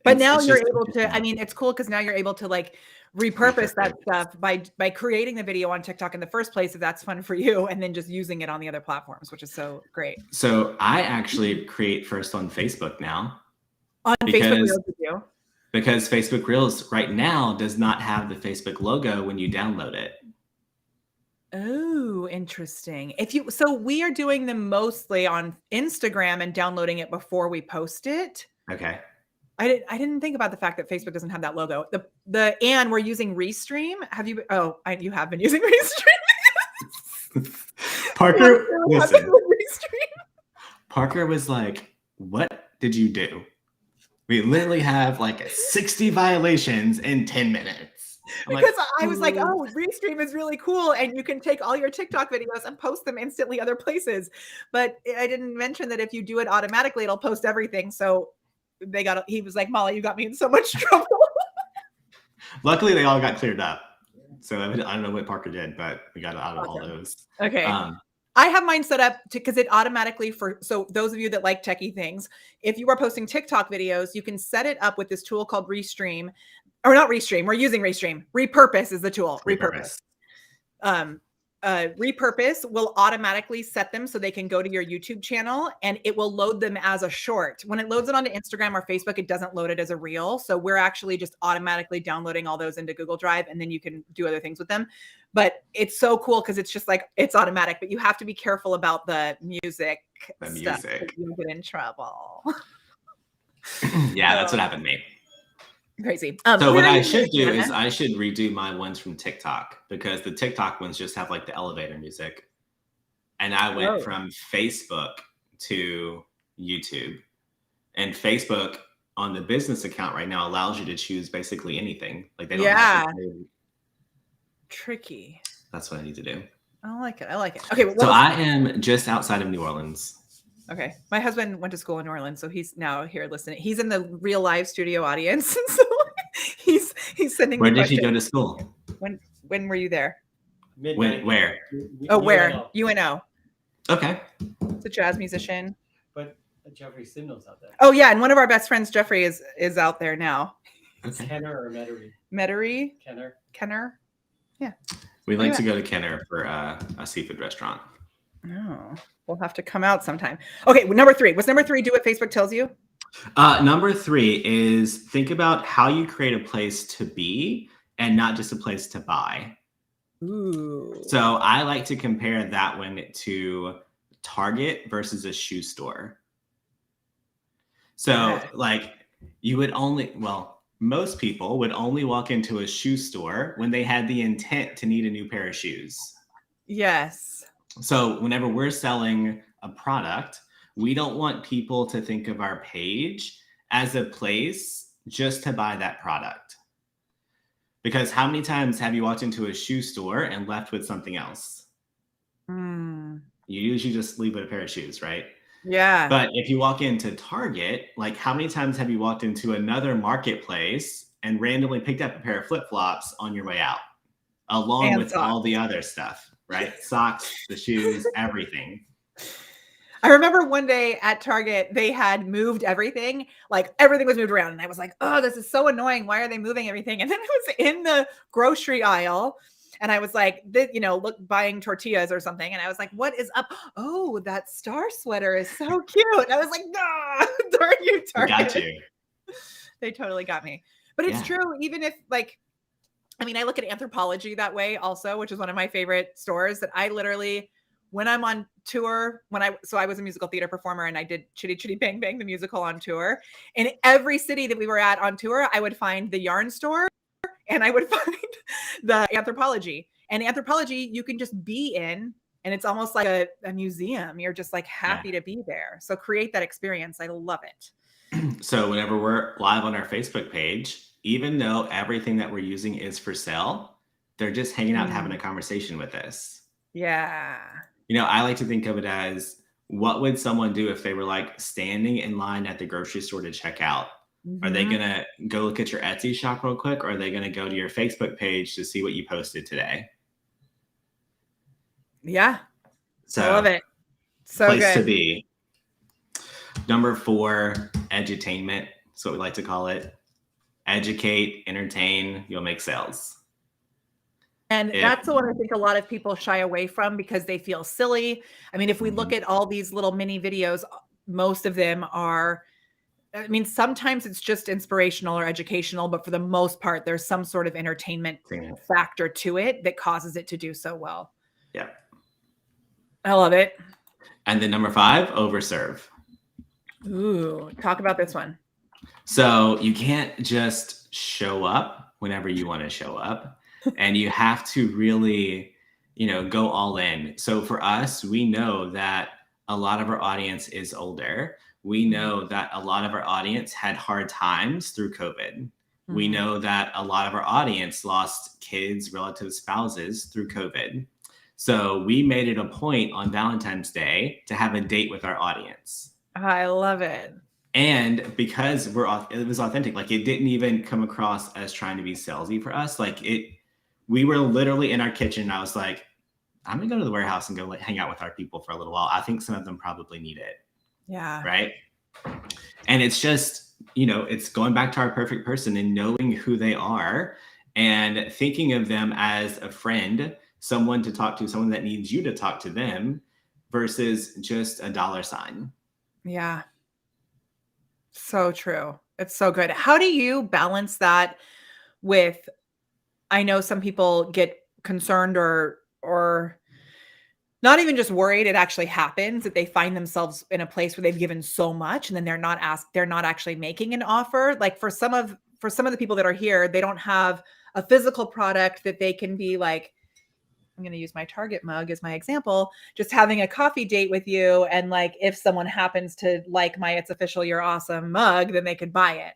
But now you're able to, I mean, it's cool because now you're able to like repurpose that stuff by creating the video on TikTok in the first place, if that's fun for you, and then just using it on the other platforms, which is so great. So I actually create first on Facebook now. On Facebook Reels with you? Because Facebook Reels right now does not have the Facebook logo when you download it. Oh, interesting. So we are doing them mostly on Instagram and downloading it before we post it. Okay. I didn't think about the fact that Facebook doesn't have that logo. And we're using Restream. You have been using Restream. Parker, listen. Parker was like, what did you do? We literally have like 60 violations in 10 minutes. Because I was like, oh, Restream is really cool. And you can take all your TikTok videos and post them instantly other places. But I didn't mention that if you do it automatically, it'll post everything. So he was like, Molly, you got me in so much trouble. Luckily, they all got cleared up. So I don't know what Parker did, but we got out of all those. Okay. I have mine set up because it automatically so those of you that like techie things, if you are posting TikTok videos, you can set it up with this tool called Restream, or not Restream. We're using Restream. Repurpose is the tool. Repurpose. Repurpose will automatically set them so they can go to your YouTube channel, and it will load them as a short. When it loads it onto Instagram or Facebook, it doesn't load it as a reel. So we're actually just automatically downloading all those into Google Drive, and then you can do other things with them. But it's so cool because it's just like, it's automatic, but you have to be careful about the music stuff. You'll get in trouble. Yeah, that's what happened to me. Crazy. So what I should do is I should redo my ones from TikTok, because the TikTok ones just have like the elevator music. And I went from Facebook to YouTube. And Facebook on the business account right now allows you to choose basically anything. Like they don't have to. Tricky. That's what I need to do. I like it. I like it. Okay. So I am just outside of New Orleans. Okay. My husband went to school in New Orleans, so he's now here listening. He's in the real live studio audience. So he's sending. Where did he go to school? When were you there? When, where? Oh, where? UNO. Okay. He's a jazz musician. But Jeffrey Simnel's out there. Oh yeah, and one of our best friends, Jeffrey, is out there now. Okay. Kenner or Metairie? Metairie. Kenner. Yeah. We like to go to Kenner for a seafood restaurant. Oh, we'll have to come out sometime. Okay, number 3. What's number 3? Do what Facebook tells you. Number 3 is think about how you create a place to be and not just a place to buy. Ooh. So I like to compare that one to Target versus a shoe store. So like you would most people would only walk into a shoe store when they had the intent to need a new pair of shoes. Yes. So whenever we're selling a product, we don't want people to think of our page as a place just to buy that product. Because how many times have you walked into a shoe store and left with something else? You usually just leave with a pair of shoes, right? Yeah. But if you walk into Target, like how many times have you walked into another marketplace and randomly picked up a pair of flip-flops on your way out, along with all the other stuff, right? Socks, the shoes, everything. I remember one day at Target, they had moved everything. Like everything was moved around. And I was like, oh, this is so annoying. Why are they moving everything? And then it was in the grocery aisle. And I was like, buying tortillas or something. And I was like, what is up? Oh, that star sweater is so cute. I was like, no, darn you, Target. Got you. They totally got me. But it's true. Even if I look at Anthropologie that way also, which is one of my favorite stores that I literally, when I'm on tour, I was a musical theater performer and I did Chitty Chitty Bang Bang, the musical, on tour. In every city that we were at on tour, I would find the yarn store and I would find the Anthropologie. And Anthropologie, you can just be in, and it's almost like a museum. You're just like happy to be there. So create that experience. I love it. So whenever we're live on our Facebook page, even though everything that we're using is for sale, they're just hanging out having a conversation with us. Yeah. I like to think of it as, what would someone do if they were like standing in line at the grocery store to check out? Are they going to go look at your Etsy shop real quick? Or are they going to go to your Facebook page to see what you posted today? Yeah. So I love it. So place good. to be. Number 4, edutainment. That's what we like to call it. Educate, entertain, you'll make sales. And that's the one I think a lot of people shy away from because they feel silly. I mean, if we look at all these little mini videos, most of them are, sometimes it's just inspirational or educational, but for the most part, there's some sort of entertainment factor to it that causes it to do so well. Yeah. I love it. And then number 5, overserve. Ooh, talk about this one. So you can't just show up whenever you want to show up. And you have to really, go all in. So for us, we know that a lot of our audience is older. We know that a lot of our audience had hard times through COVID. We know that a lot of our audience lost kids, relatives, spouses through COVID. So we made it a point on Valentine's Day to have a date with our audience. I love it. And because it was authentic, like it didn't even come across as trying to be salesy for us. We were literally in our kitchen. And I was like, I'm gonna go to the warehouse and go hang out with our people for a little while. I think some of them probably need it. Yeah. Right. And it's just, it's going back to our perfect person and knowing who they are and thinking of them as a friend, someone to talk to, someone that needs you to talk to them versus just a dollar sign. Yeah. So true. It's so good. How do you balance that with, I know some people get concerned or not even just worried, it actually happens that they find themselves in a place where they've given so much and then they're not actually making an offer. Like for some of the people that are here, they don't have a physical product that they can be like, I'm going to use my Target mug as my example, just having a coffee date with you. And like, if someone happens to like my It's Official, You're Awesome mug, then they could buy it.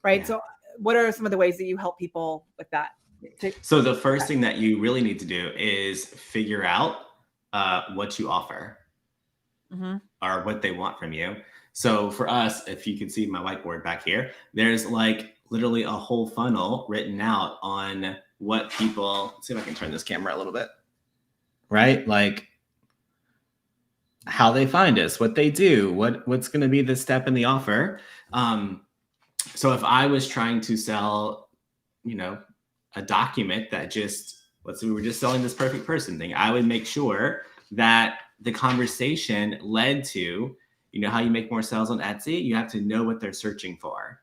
Right. Yeah. So what are some of the ways that you help people with that? So the first thing that you really need to do is figure out what you offer or what they want from you. So for us, if you can see my whiteboard back here, there's like literally a whole funnel written out on what people, let's see if I can turn this camera a little bit, right? Like how they find us, what they do, what's going to be the step in the offer. So if I was trying to sell, a document that just, let's say we were just selling this perfect person thing, I would make sure that the conversation led to, how you make more sales on Etsy, you have to know what they're searching for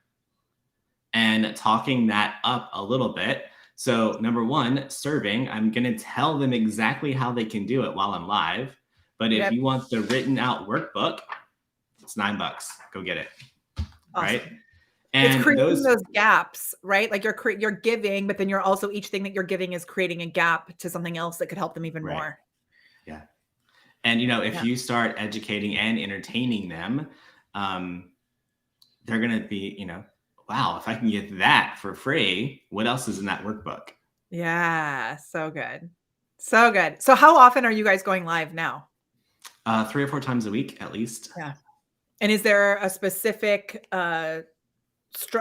and talking that up a little bit. So number one, serving, I'm going to tell them exactly how they can do it while I'm live. But if you want the written out workbook, it's $9. Go get it. Awesome. Right. And it's creating those gaps, right? Like you're giving, but then you're also, each thing that you're giving is creating a gap to something else that could help them even more. Yeah. And, if you start educating and entertaining them, they're going to be, wow, if I can get that for free, what else is in that workbook? Yeah. So good. So good. So how often are you guys going live now? 3 or 4 times a week, at least. Yeah. And is there a specific,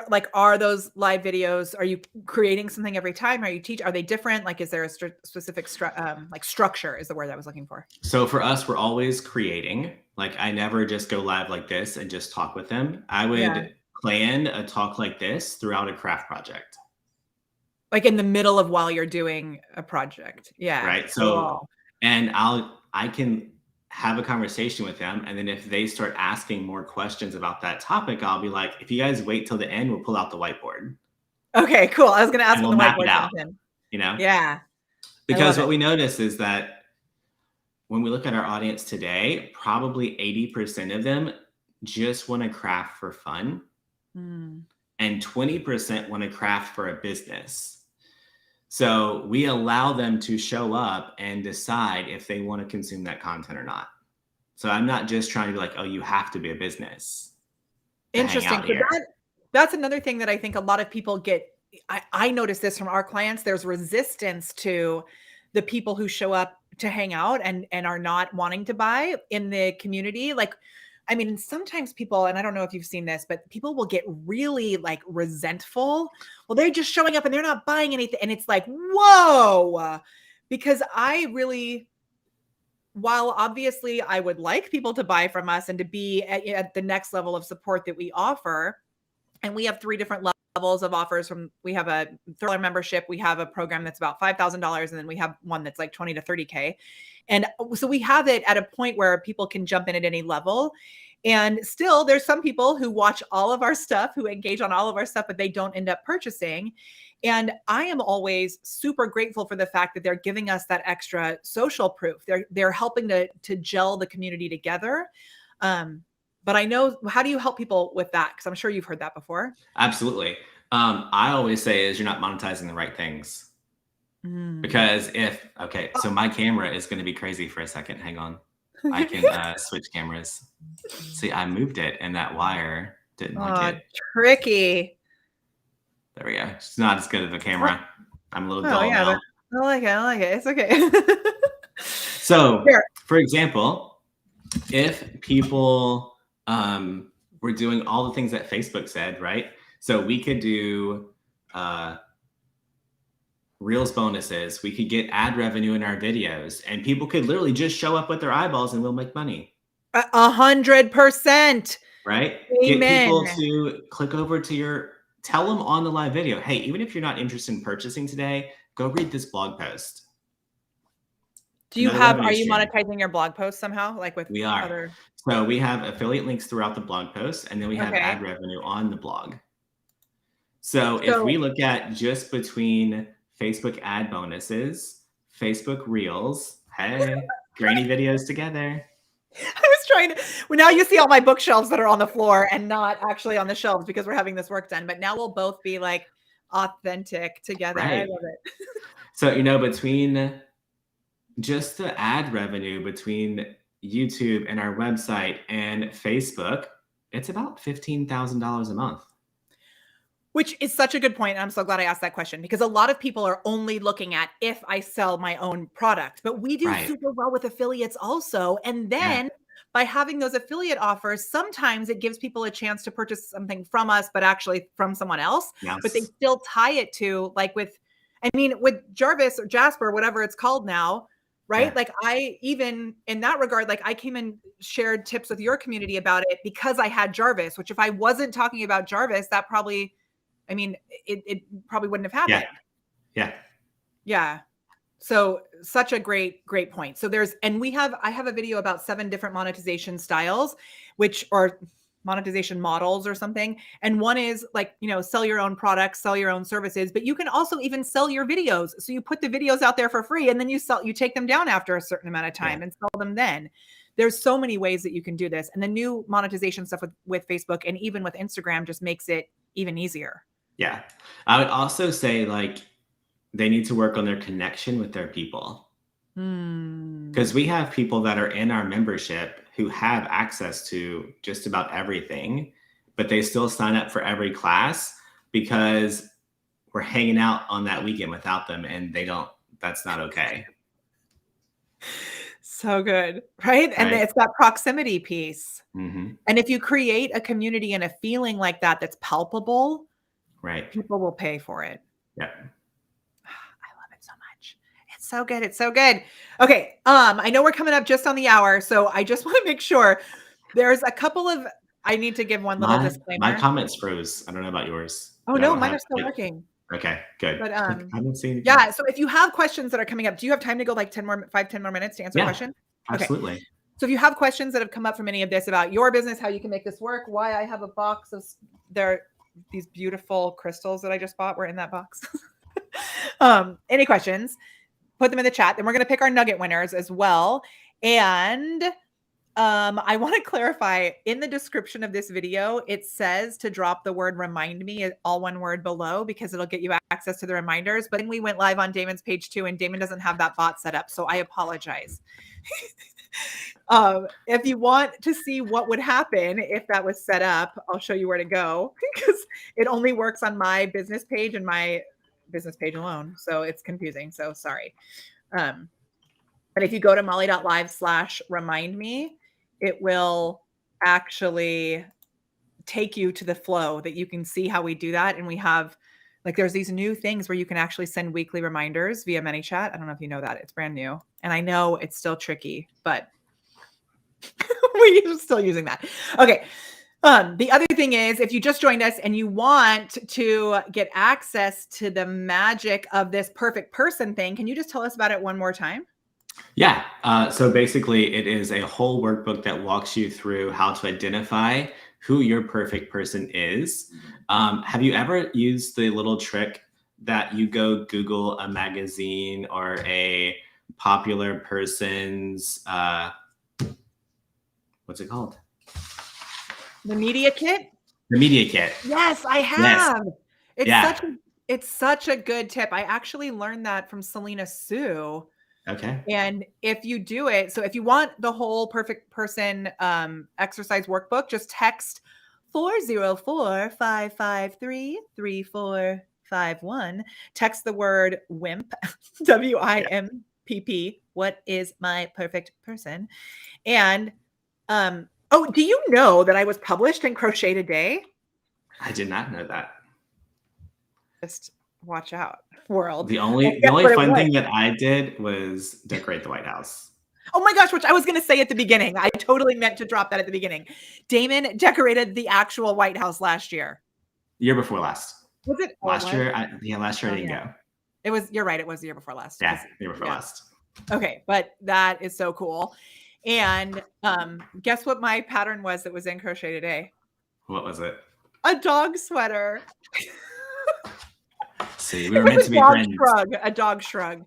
like, are those live videos, are you creating something every time? Are they different? Like, is there a specific structure is the word I was looking for? So for us, we're always creating. Like, I never just go live like this and just talk with them. I would plan a talk like this throughout a craft project. Like in the middle of while you're doing a project. Yeah. Right. So, and I can have a conversation with them. And then if they start asking more questions about that topic, I'll be like, if you guys wait till the end, we'll pull out the whiteboard. Okay, cool. I was going to ask when the whiteboard out, Yeah. Because what we notice is that when we look at our audience today, probably 80% of them just want to craft for fun. And 20% want to craft for a business. So we allow them to show up and decide if they want to consume that content or not. So I'm not just trying to be like, oh, you have to be a business. Interesting. So that's another thing that I think a lot of people get. I notice this from our clients. There's resistance to the people who show up to hang out and are not wanting to buy in the community. Like, I mean, sometimes people, and I don't know if you've seen this, but people will get really like resentful. Well, they're just showing up and they're not buying anything. And it's like, whoa, because while obviously I would like people to buy from us and to be at the next level of support that we offer, and we have 3 different levels of offers. We have a $30 membership, we have a program that's about $5,000, and then we have one that's like 20 to 30K. And so we have it at a point where people can jump in at any level. And still there's some people who watch all of our stuff, who engage on all of our stuff, but they don't end up purchasing. And I am always super grateful for the fact that they're giving us that extra social proof. They're helping to gel the community together. But I know, how do you help people with that? Because I'm sure you've heard that before. Absolutely. I always say is you're not monetizing the right things. Because so my camera is going to be crazy for a second. Hang on. I can switch cameras. See, I moved it and that wire didn't like it. Tricky. There we go. It's not as good of a camera. I'm a little dull now. I like it. It's okay. So, for example, if people were doing all the things that Facebook said, right? So we could do Reels bonuses. We could get ad revenue in our videos, and people could literally just show up with their eyeballs and we'll make money. 100%. Right? Amen. Get people to click over to tell them on the live video, hey, even if you're not interested in purchasing today, go read this blog post. Do you Another have, revenue are you stream. monetizing your blog posts somehow? Like with We are. other? So we have affiliate links throughout the blog post, and then we have Okay. ad revenue on the blog. So if we look at just between Facebook ad bonuses, Facebook Reels, hey, grainy videos together. I was trying to, well, now you see all my bookshelves that are on the floor and not actually on the shelves because we're having this work done, but now we'll both be like authentic together. Right. I love it. So, between just the ad revenue between YouTube and our website and Facebook, it's about $15,000 a month. Which is such a good point. And I'm so glad I asked that question because a lot of people are only looking at if I sell my own product, but we do super well with affiliates also. And then by having those affiliate offers, sometimes it gives people a chance to purchase something from us, but actually from someone else, but they still tie it to like with Jarvis or Jasper, whatever it's called now, right? Yeah. Like I, even in that regard, like I came and shared tips with your community about it because I had Jarvis, which if I wasn't talking about Jarvis, that probably, it probably wouldn't have happened. Yeah. So such a great point. So I have a video about 7 different monetization styles, which are monetization models or something. And one is like, sell your own products, sell your own services, but you can also even sell your videos. So you put the videos out there for free and then you take them down after a certain amount of time and sell them then. There's so many ways that you can do this. And the new monetization stuff with Facebook and even with Instagram just makes it even easier. Yeah. I would also say they need to work on their connection with their people. Because we have people that are in our membership who have access to just about everything, but they still sign up for every class because we're hanging out on that weekend without them and that's not okay. So good, right? And it's that proximity piece. Mm-hmm. And if you create a community and a feeling like that, that's palpable, right? People will pay for it. Yeah. I love it so much. It's so good. It's so good. Okay. I know we're coming up just on the hour, so I just want to make sure there's a couple of, I need to give one little disclaimer. My comments froze. I don't know about yours. Oh no, mine are still working. Okay, good. But I haven't seen it. Yeah. So if you have questions that are coming up, do you have time to go like 10 more minutes to answer a question? Absolutely. Okay. So if you have questions that have come up from any of this about your business, how you can make this work, why I have a box of these beautiful crystals that I just bought were in that box. Any questions, put them in the chat. Then we're going to pick our nugget winners as well. And I want to clarify in the description of this video, it says to drop the word remind me, all one word below, because it'll get you access to the reminders. But then we went live on Damon's page too, and Damon doesn't have that bot set up. So I apologize. If you want to see what would happen if that was set up, I'll show you where to go because it only works on my business page and my business page alone. So it's confusing. So sorry. But if you go to molly.live/remindme, it will actually take you to the flow that you can see how we do that. And we have there's these new things where you can actually send weekly reminders via ManyChat. I don't know if you know that. It's brand new. And I know it's still tricky, but we're still using that. Okay. The other thing is, if you just joined us and you want to get access to the magic of this perfect person thing, can you just tell us about it one more time? Yeah. So basically, it is a whole workbook that walks you through how to identify who your perfect person is. Have you ever used the little trick that you go Google a magazine or a popular person's, what's it called? The media kit? The media kit. Yes, I have. Yes. It's such a good tip. I actually learned that from Selena Sue. Okay. And if you do it, so if you want the whole perfect person exercise workbook, just text 404-553-3451. Text the word WIMP, WIMPP. What is my perfect person? And do you know that I was published in Crochet Today? I did not know that. Just watch out, world. The only fun thing that I did was decorate the White House. Oh my gosh, which I was going to say at the beginning. I totally meant to drop that at the beginning. Damon decorated the actual White House last year. Year before last. Was it? Last year? Last year I didn't go. It was, you're right. It was the year before last. Yeah, year before last. Okay, but that is so cool. And guess what my pattern was that was in Crochet Today? What was it? A dog sweater. See, we were meant to be friends. A dog shrug,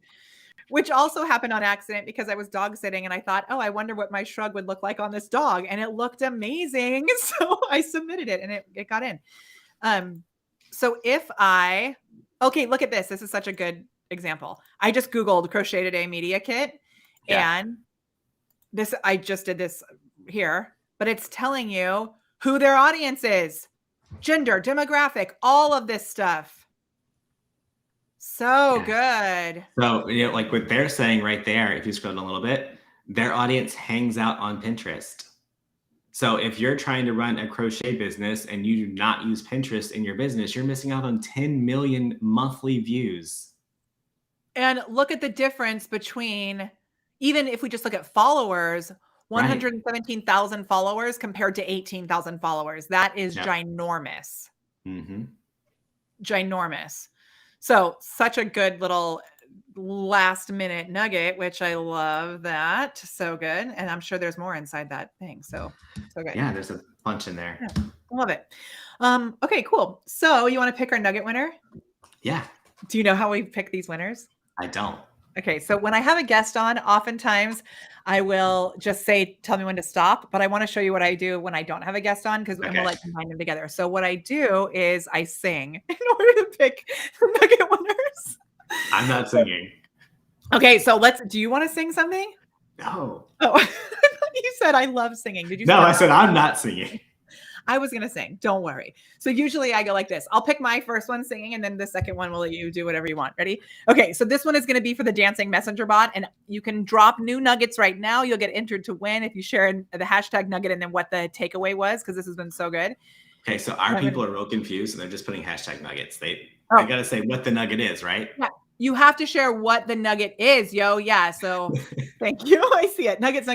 which also happened on accident because I was dog sitting and I thought, oh, I wonder what my shrug would look like on this dog. And it looked amazing. So I submitted it and it got in. So okay, look at this. This is such a good example. I just Googled Crochet Today Media Kit and I just did this here, but it's telling you who their audience is, gender, demographic, all of this stuff. So good. So, you know, like what they're saying right there, if you scroll down a little bit, their audience hangs out on Pinterest. So if you're trying to run a crochet business and you do not use Pinterest in your business, you're missing out on 10 million monthly views. And look at the difference between, even if we just look at followers, 117,000 followers compared to 18,000 followers. That is ginormous. Ginormous. So such a good little last minute nugget, which I love that. So good. And I'm sure there's more inside that thing. So good. Yeah, there's a bunch in there. Yeah, I love it. Okay, cool. So you want to pick our nugget winner? Yeah. Do you know how we pick these winners? I don't. Okay, so when I have a guest on, oftentimes I will just say, tell me when to stop, but I want to show you what I do when I don't have a guest on because we'll like combine them together. So what I do is I sing in order to pick nugget winners. I'm not singing. Okay, so do you want to sing something? No. Oh, you said I love singing. Did you? No, I said I'm not singing. I was going to sing. Don't worry. So usually I go like this. I'll pick my first one singing and then the second one will let you do whatever you want. Ready? Okay. So this one is going to be for the dancing messenger bot and you can drop new nuggets right now. You'll get entered to win if you share the hashtag nugget and then what the takeaway was, because this has been so good. Okay. So our people are real confused and they're just putting hashtag nuggets. They got to say what the nugget is, right? Yeah. You have to share what the nugget is, yo. Yeah. So thank you. I see it. Nuggets. Now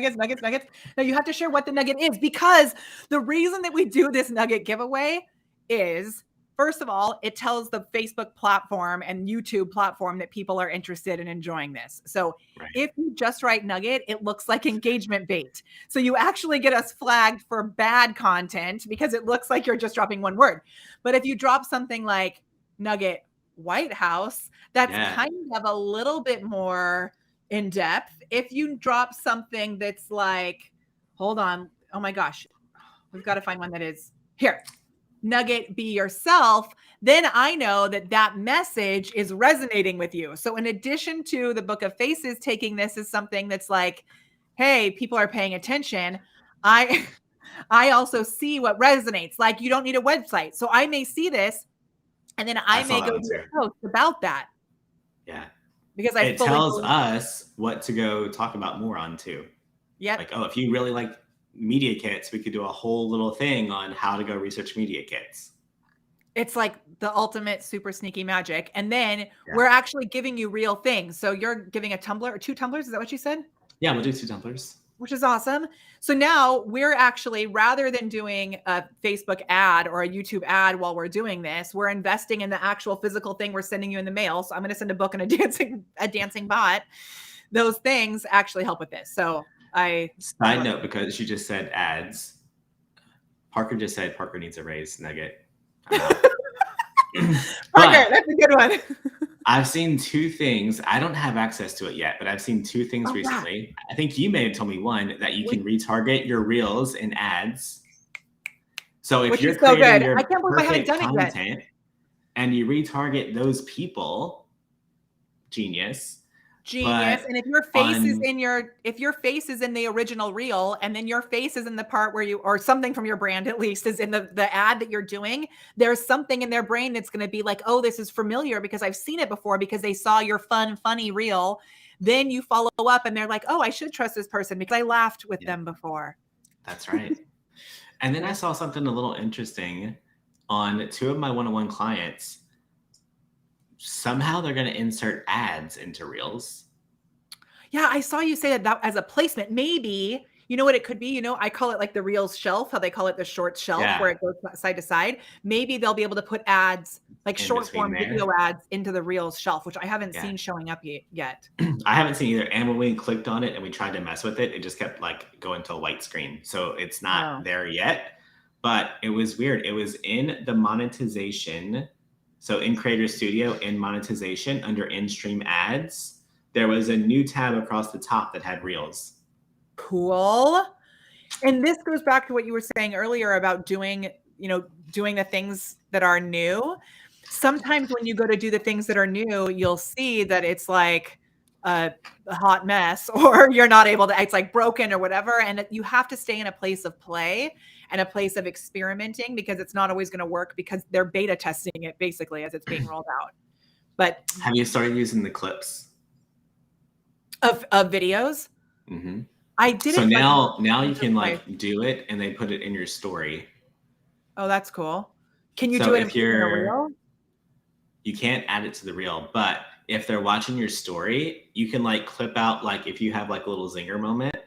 you have to share what the nugget is because the reason that we do this nugget giveaway is, first of all, it tells the Facebook platform and YouTube platform that people are interested in enjoying this. So if you just write nugget, it looks like engagement bait. So you actually get us flagged for bad content because it looks like you're just dropping one word. But if you drop something like nugget White House, that's kind of a little bit more in depth. If you drop something that's like, hold on, oh my gosh, we've got to find one that is here, nugget be yourself, then I know that that message is resonating with you. So in addition to the Book of Faces taking this as something that's like, hey, people are paying attention, I also see what resonates. Like, you don't need a website. So I may see this and then I may go do a post about that. Yeah. Because it tells us what to go talk about more on too. Yeah. Like, oh, if you really like media kits, we could do a whole little thing on how to go research media kits. It's like the ultimate super sneaky magic. And then we're actually giving you real things. So you're giving a tumbler or 2 tumblers. Is that what you said? Yeah, we'll do 2 tumblers. Which is awesome. So now we're actually, rather than doing a Facebook ad or a YouTube ad while we're doing this, we're investing in the actual physical thing we're sending you in the mail. So I'm going to send a book and a dancing bot. Those things actually help with this. So Side note, because you just said ads, Parker just said Parker needs a raise, Nugget. Parker, that's a good one. I've seen 2 things. I don't have access to it yet, but I've seen 2 things recently. I think you may have told me one, that you can retarget your reels in ads. So if you're creating your perfect content and you retarget those people, genius. And if your face is in the original reel and then your face is in the part where or something from your brand at least is in the ad that you're doing, there's something in their brain that's going to be like, oh, this is familiar because I've seen it before because they saw your funny reel. Then you follow up and they're like, oh, I should trust this person because I laughed with them before. That's right. And then I saw something a little interesting on 2 of my one-on-one clients. Somehow they're going to insert ads into reels. Yeah, I saw you say that as a placement. Maybe You know what it could be? You know, I call it like the Reels shelf, how they call it the short shelf Yeah. where it goes side to side. Maybe they'll be able to put ads, like In short between form there. video ads into the Reels shelf, which I haven't Yeah. seen showing up yet. I haven't seen either. And when we clicked on it and we tried to mess with it, it just kept like going to a white screen. So it's not there yet, but it was weird. It was in the monetization. So in Creator Studio, in monetization under in-stream ads, there was a new tab across the top that had Reels. Cool. And this goes back to what you were saying earlier about doing, you know, doing the things that are new. Sometimes when you go to do the things that are new, you'll see that it's like a hot mess, or you're not able to, it's like broken or whatever. And you have to stay in a place of play and a place of experimenting, because it's not always going to work, because they're beta testing it basically as it's being rolled out. But have you started using the clips of videos? Mm-hmm. I did so it. Now you can like do it and they put it in your story. Oh, that's cool. Can you So do it if in a reel? You can't add it to the reel, but if they're watching your story, you can like clip out, like if you have like a little zinger moment,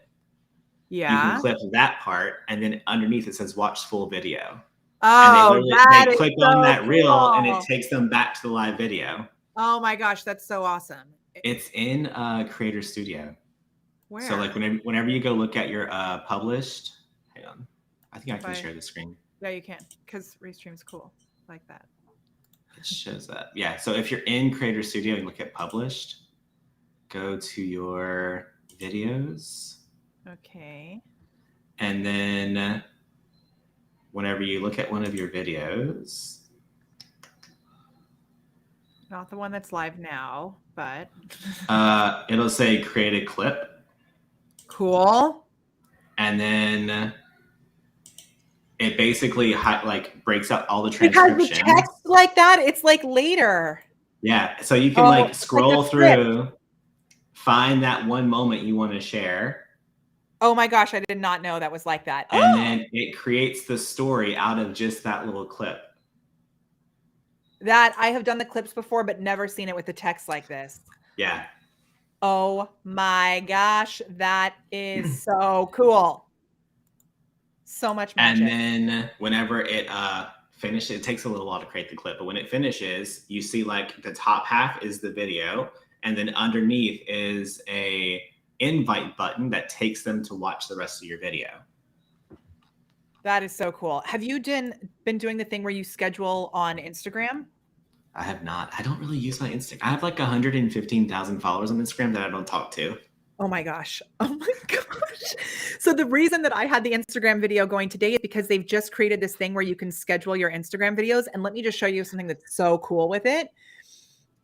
you can clip that part, and then underneath it says watch full video. Oh, and they click on that reel and it takes them back to the live video. Oh my gosh, that's so awesome. It's in Creator Studio. Where? So like whenever you go look at your published, hang on, I think I can share the screen. Yeah, you can, because Restream's cool like that. It shows up. Yeah, so if you're in Creator Studio and look at published, go to your videos. Okay. And then whenever you look at one of your videos. Not the one that's live now, but. It'll say create a clip. Cool. And then it basically like breaks out all the transcriptions. Because the text like that, it's like later. Yeah, so you can like scroll through, find that one moment you want to share. Oh my gosh, I did not know that was like that. And then it creates the story out of just that little clip. That I have done the clips before, but never seen it with the text like this. Yeah. Oh my gosh, that is so cool. So much magic. And then whenever it finishes, it takes a little while to create the clip, but when it finishes, you see like the top half is the video, and then underneath is a invite button that takes them to watch the rest of your video. That is so cool. Have you been doing the thing where you schedule on Instagram? I have not. I don't really use my Instagram. I have like 115,000 followers on Instagram that I don't talk to. Oh my gosh. Oh my gosh. So the reason that I had the Instagram video going today is because they've just created this thing where you can schedule your Instagram videos. And let me just show you something that's so cool with it.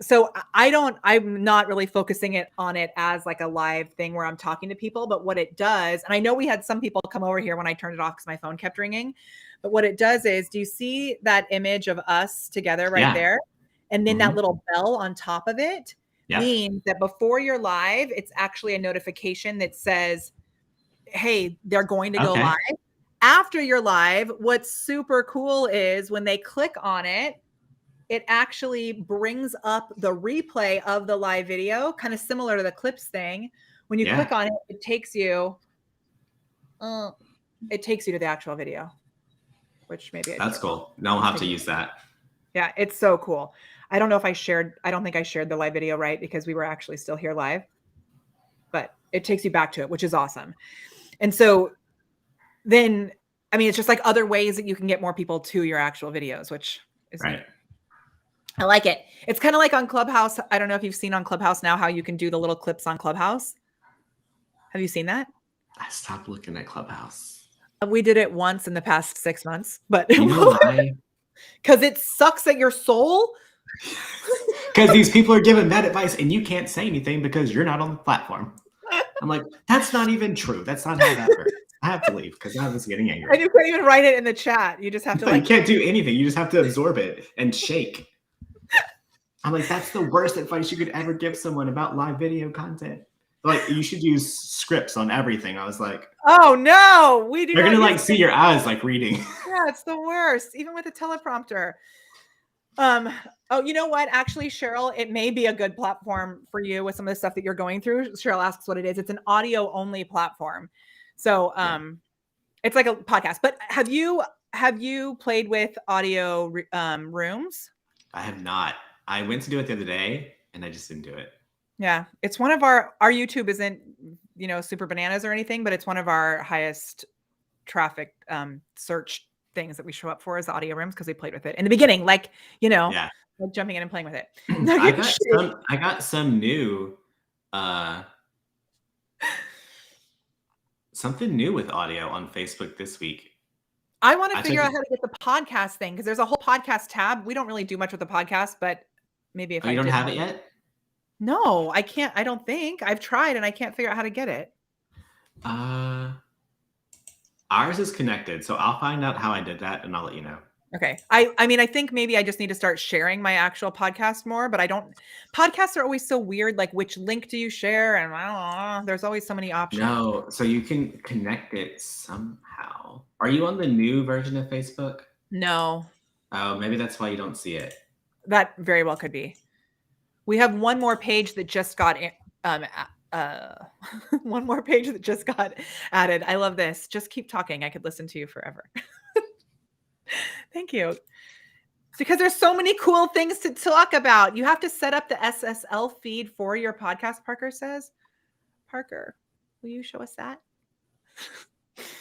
So I'm not really focusing on it as like a live thing where I'm talking to people, but what it does, and I know we had some people come over here when I turned it off because my phone kept ringing, but what it does is, do you see that image of us together right there? And then that little bell on top of it means that before you're live, it's actually a notification that says, hey, they're going to go live. After you're live, what's super cool is when they click on it, it actually brings up the replay of the live video, kind of similar to the clips thing. When you click on it, it takes you to the actual video, which maybe that's cool. Now we'll have to use that. Yeah, it's so cool. I don't know if I don't think I shared the live video right, because we were actually still here live, but it takes you back to it, which is awesome. And so then, I mean, it's just like other ways that you can get more people to your actual videos, which is neat. I like it. It's kind of like on Clubhouse. I don't know if you've seen on Clubhouse now how you can do the little clips on Clubhouse. Have you seen that? I stopped looking at Clubhouse. We did it once in the past 6 months, but you know why? Because it sucks at your soul. Because these people are giving bad advice and you can't say anything because you're not on the platform. I'm like, that's not even true. That's not how that works. I have to leave because I was getting angry. And you can't even write it in the chat. You just have to you can't do anything. You just have to absorb it and shake. I'm like, that's the worst advice you could ever give someone about live video content. Like, you should use scripts on everything. I was like, oh no, we do. They're gonna like see your eyes like reading. Yeah, it's the worst, even with a teleprompter. Oh, you know what? Actually, Cheryl, it may be a good platform for you with some of the stuff that you're going through. Cheryl asks what it is. It's an audio only platform. So it's like a podcast. But have you played with audio rooms? I have not. I went to do it the other day and I just didn't do it. Yeah, it's one of our YouTube isn't, super bananas or anything, but it's one of our highest traffic search things that we show up for is the audio rooms because we played with it in the beginning, like Yeah. like jumping in and playing with it. I got some new something new with audio on Facebook this week. I want to figure out how to get the podcast thing because there's a whole podcast tab. We don't really do much with the podcast, but maybe if you don't have it yet? No, I can't. I don't think. I've tried and I can't figure out how to get it. Ours is connected, so I'll find out how I did that and I'll let you know. Okay. I mean, I think maybe I just need to start sharing my actual podcast more, but podcasts are always so weird. Like which link do you share? And I don't know, there's always so many options. No, so you can connect it somehow. Are you on the new version of Facebook? No. Oh, maybe that's why you don't see it. That very well could be. We have one more page that just got one more page that just got added. I love this. Just keep talking. I could listen to you forever. Thank you. It's because there's so many cool things to talk about. You have to set up the SSL feed for your podcast, Parker says. Parker, will you show us that?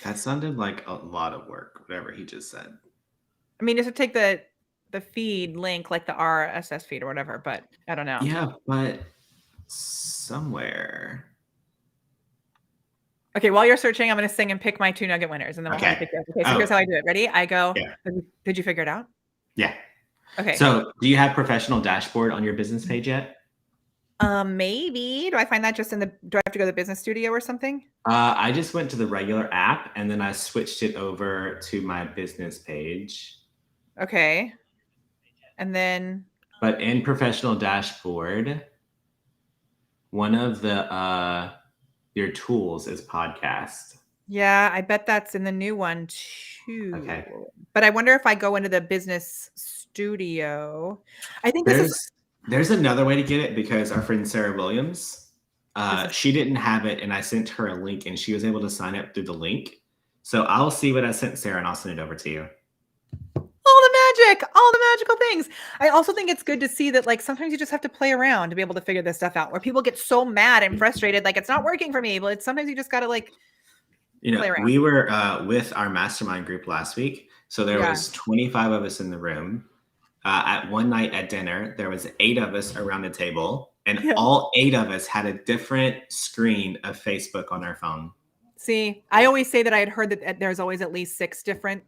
That sounded like a lot of work, whatever he just said. I mean, just to take the feed link, like the RSS feed or whatever, but I don't know. Yeah, but somewhere. Okay, while you're searching, I'm going to sing and pick my 2 nugget winners, and then we'll have to pick it. Okay, so here's how I do it. Ready? I go. Yeah. Did you figure it out? Yeah. Okay. So, do you have professional dashboard on your business page yet? Maybe. Do I find that just do I have to go to the business studio or something? I just went to the regular app and then I switched it over to my business page. Okay. And then. But in professional dashboard, one of the your tools is podcast. Yeah, I bet that's in the new one too. Okay. But I wonder if I go into the business studio. I think there's another way to get it because our friend Sarah Williams, she didn't have it and I sent her a link and she was able to sign up through the link. So I'll see what I sent Sarah and I'll send it over to you. All the magical things. I also think it's good to see that like sometimes you just have to play around to be able to figure this stuff out where people get so mad and frustrated. Like it's not working for me, but sometimes you just got to like, play around. We were with our mastermind group last week. So there was 25 of us in the room. At one night at dinner, there was 8 of us around the table and all 8 of us had a different screen of Facebook on our phone. See, I always say that I had heard that there's always at least 6 different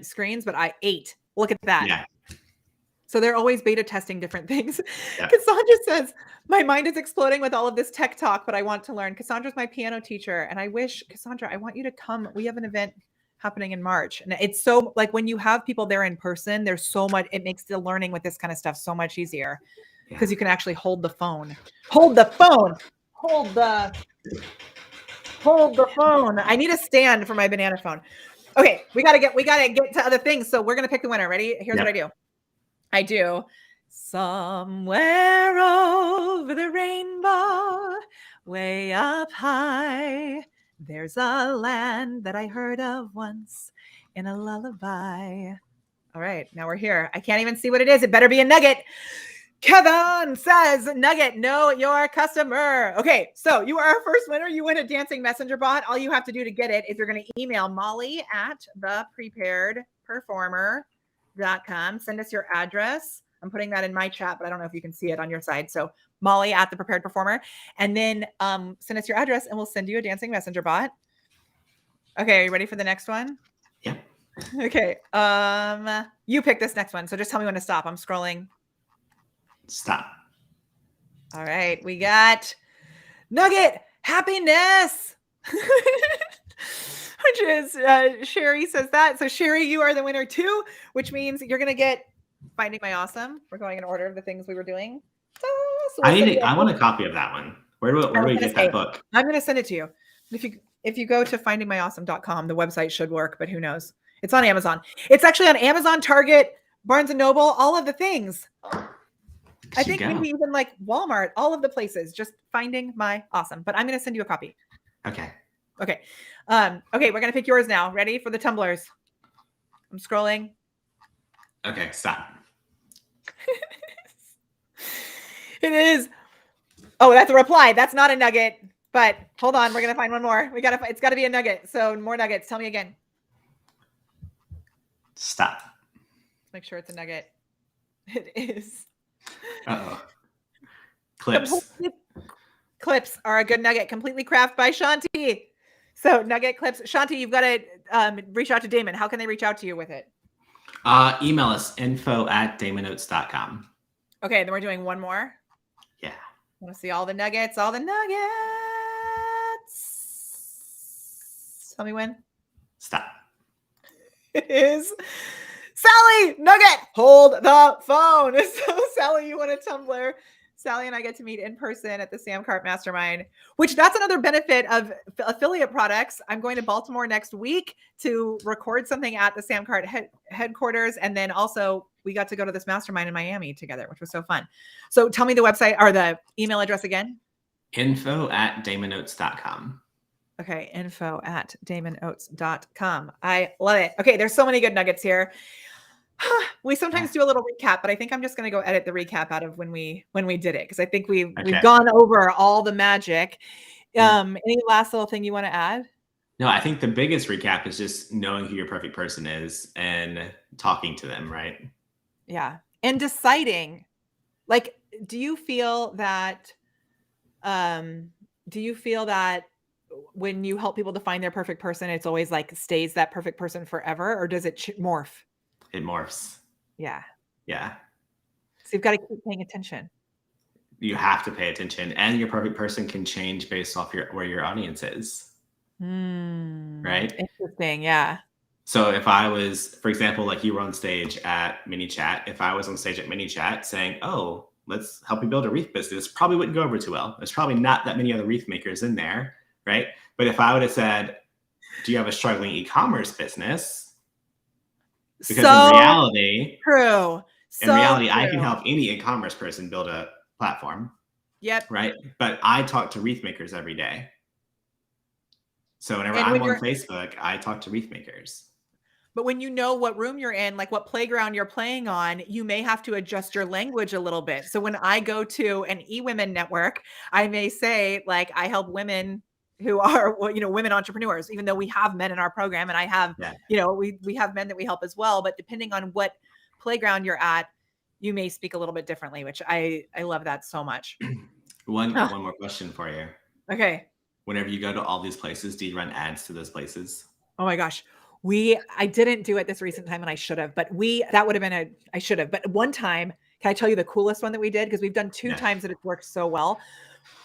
screens, but 8. Look at that. Yeah. So they're always beta testing different things. Yeah. Cassandra says, my mind is exploding with all of this tech talk, but I want to learn. Cassandra's my piano teacher. And I wish, Cassandra, I want you to come. We have an event happening in March. And it's so like when you have people there in person, there's so much, it makes the learning with this kind of stuff so much easier because you can actually hold the phone. Hold the phone. Hold the phone. I need a stand for my banana phone. Okay, we gotta get to other things. So we're gonna pick the winner. Ready? Here's what I do. Somewhere over the rainbow, way up high, there's a land that I heard of once in a lullaby. All right, now we're here. I can't even see what it is. It better be a nugget. Kevin says, Nugget, know your customer. Okay, so you are our first winner. You win a dancing messenger bot. All you have to do to get it is you're going to email Molly at thepreparedperformer.com. Send us your address. I'm putting that in my chat, but I don't know if you can see it on your side. So Molly at the Prepared Performer. And then send us your address and we'll send you a dancing messenger bot. Okay, are you ready for the next one? Yeah. Okay. You pick this next one. So just tell me when to stop. I'm scrolling. Stop. All right. We got Nugget Happiness, which is Sherry says that. So Sherry, you are the winner too, which means you're going to get Finding My Awesome. We're going in order of the things we were doing. So I want a copy of that one. Where do we get that book? I'm going to send it to you. If you go to findingmyawesome.com, the website should work, but who knows? It's on Amazon. It's actually on Amazon, Target, Barnes & Noble, all of the things. I think maybe even like Walmart, all of the places, just Finding My Awesome. But I'm going to send you a copy. Okay. Okay. Okay, we're gonna pick yours now. Ready for the tumblers? I'm scrolling. Okay, stop. It is. Oh, that's a reply. That's not a nugget. But hold on, we're gonna find one more. It's gotta be a nugget. So more nuggets. Tell me again. Stop. Let's make sure it's a nugget. It is. Uh-oh. Clips. Clips are a good nugget. Completely crafted by Shanti. So nugget clips. Shanti, you've got to reach out to Damon. How can they reach out to you with it? Email us info@damonoates.com. Okay, then we're doing one more. Yeah. I want to see all the nuggets. All the nuggets. Tell me when. Stop. It is Sally Nugget. Hold the phone. So Sally, you want a Tumblr? Sally and I get to meet in person at the Sam Cart Mastermind, which that's another benefit of affiliate products. I'm going to Baltimore next week to record something at the Sam Cart headquarters. And then also we got to go to this mastermind in Miami together, which was so fun. So tell me the website or the email address again. info@damonoates.com. Okay, info@damonoates.com. I love it. Okay, there's so many good nuggets here. We sometimes do a little recap, but I think I'm just going to go edit the recap out of when we did it because I think we've gone over all the magic. Any last little thing you want to add? No, I think the biggest recap is just knowing who your perfect person is and talking to them, right? Yeah, and deciding. Like, do you feel that? When you help people define their perfect person, it's always like stays that perfect person forever, or does it morph? It morphs. Yeah. Yeah. So you've got to keep paying attention. You have to pay attention, and your perfect person can change based off where your audience is. Right? Interesting. Yeah. So if I was, for example, like you were on stage at Mini Chat, if I was on stage at Mini Chat saying, oh, let's help you build a wreath business, probably wouldn't go over too well. There's probably not that many other wreath makers in there, right? But if I would have said, do you have a struggling e-commerce business? Because in reality, I can help any e-commerce person build a platform. Yep. Right. But I talk to wreath makers every day. So whenever I'm on Facebook, I talk to wreath makers. But when you know what room you're in, like what playground you're playing on, you may have to adjust your language a little bit. So when I go to an eWomen network, I may say, like, I help women who are, women entrepreneurs, even though we have men in our program and I have, we have men that we help as well. But depending on what playground you're at, you may speak a little bit differently, which I love that so much. One more question for you. Okay. Whenever you go to all these places, do you run ads to those places? Oh my gosh. I didn't do it this recent time and I should have, but I should have. But one time, can I tell you the coolest one that we did? Because we've done two times that it's worked so well.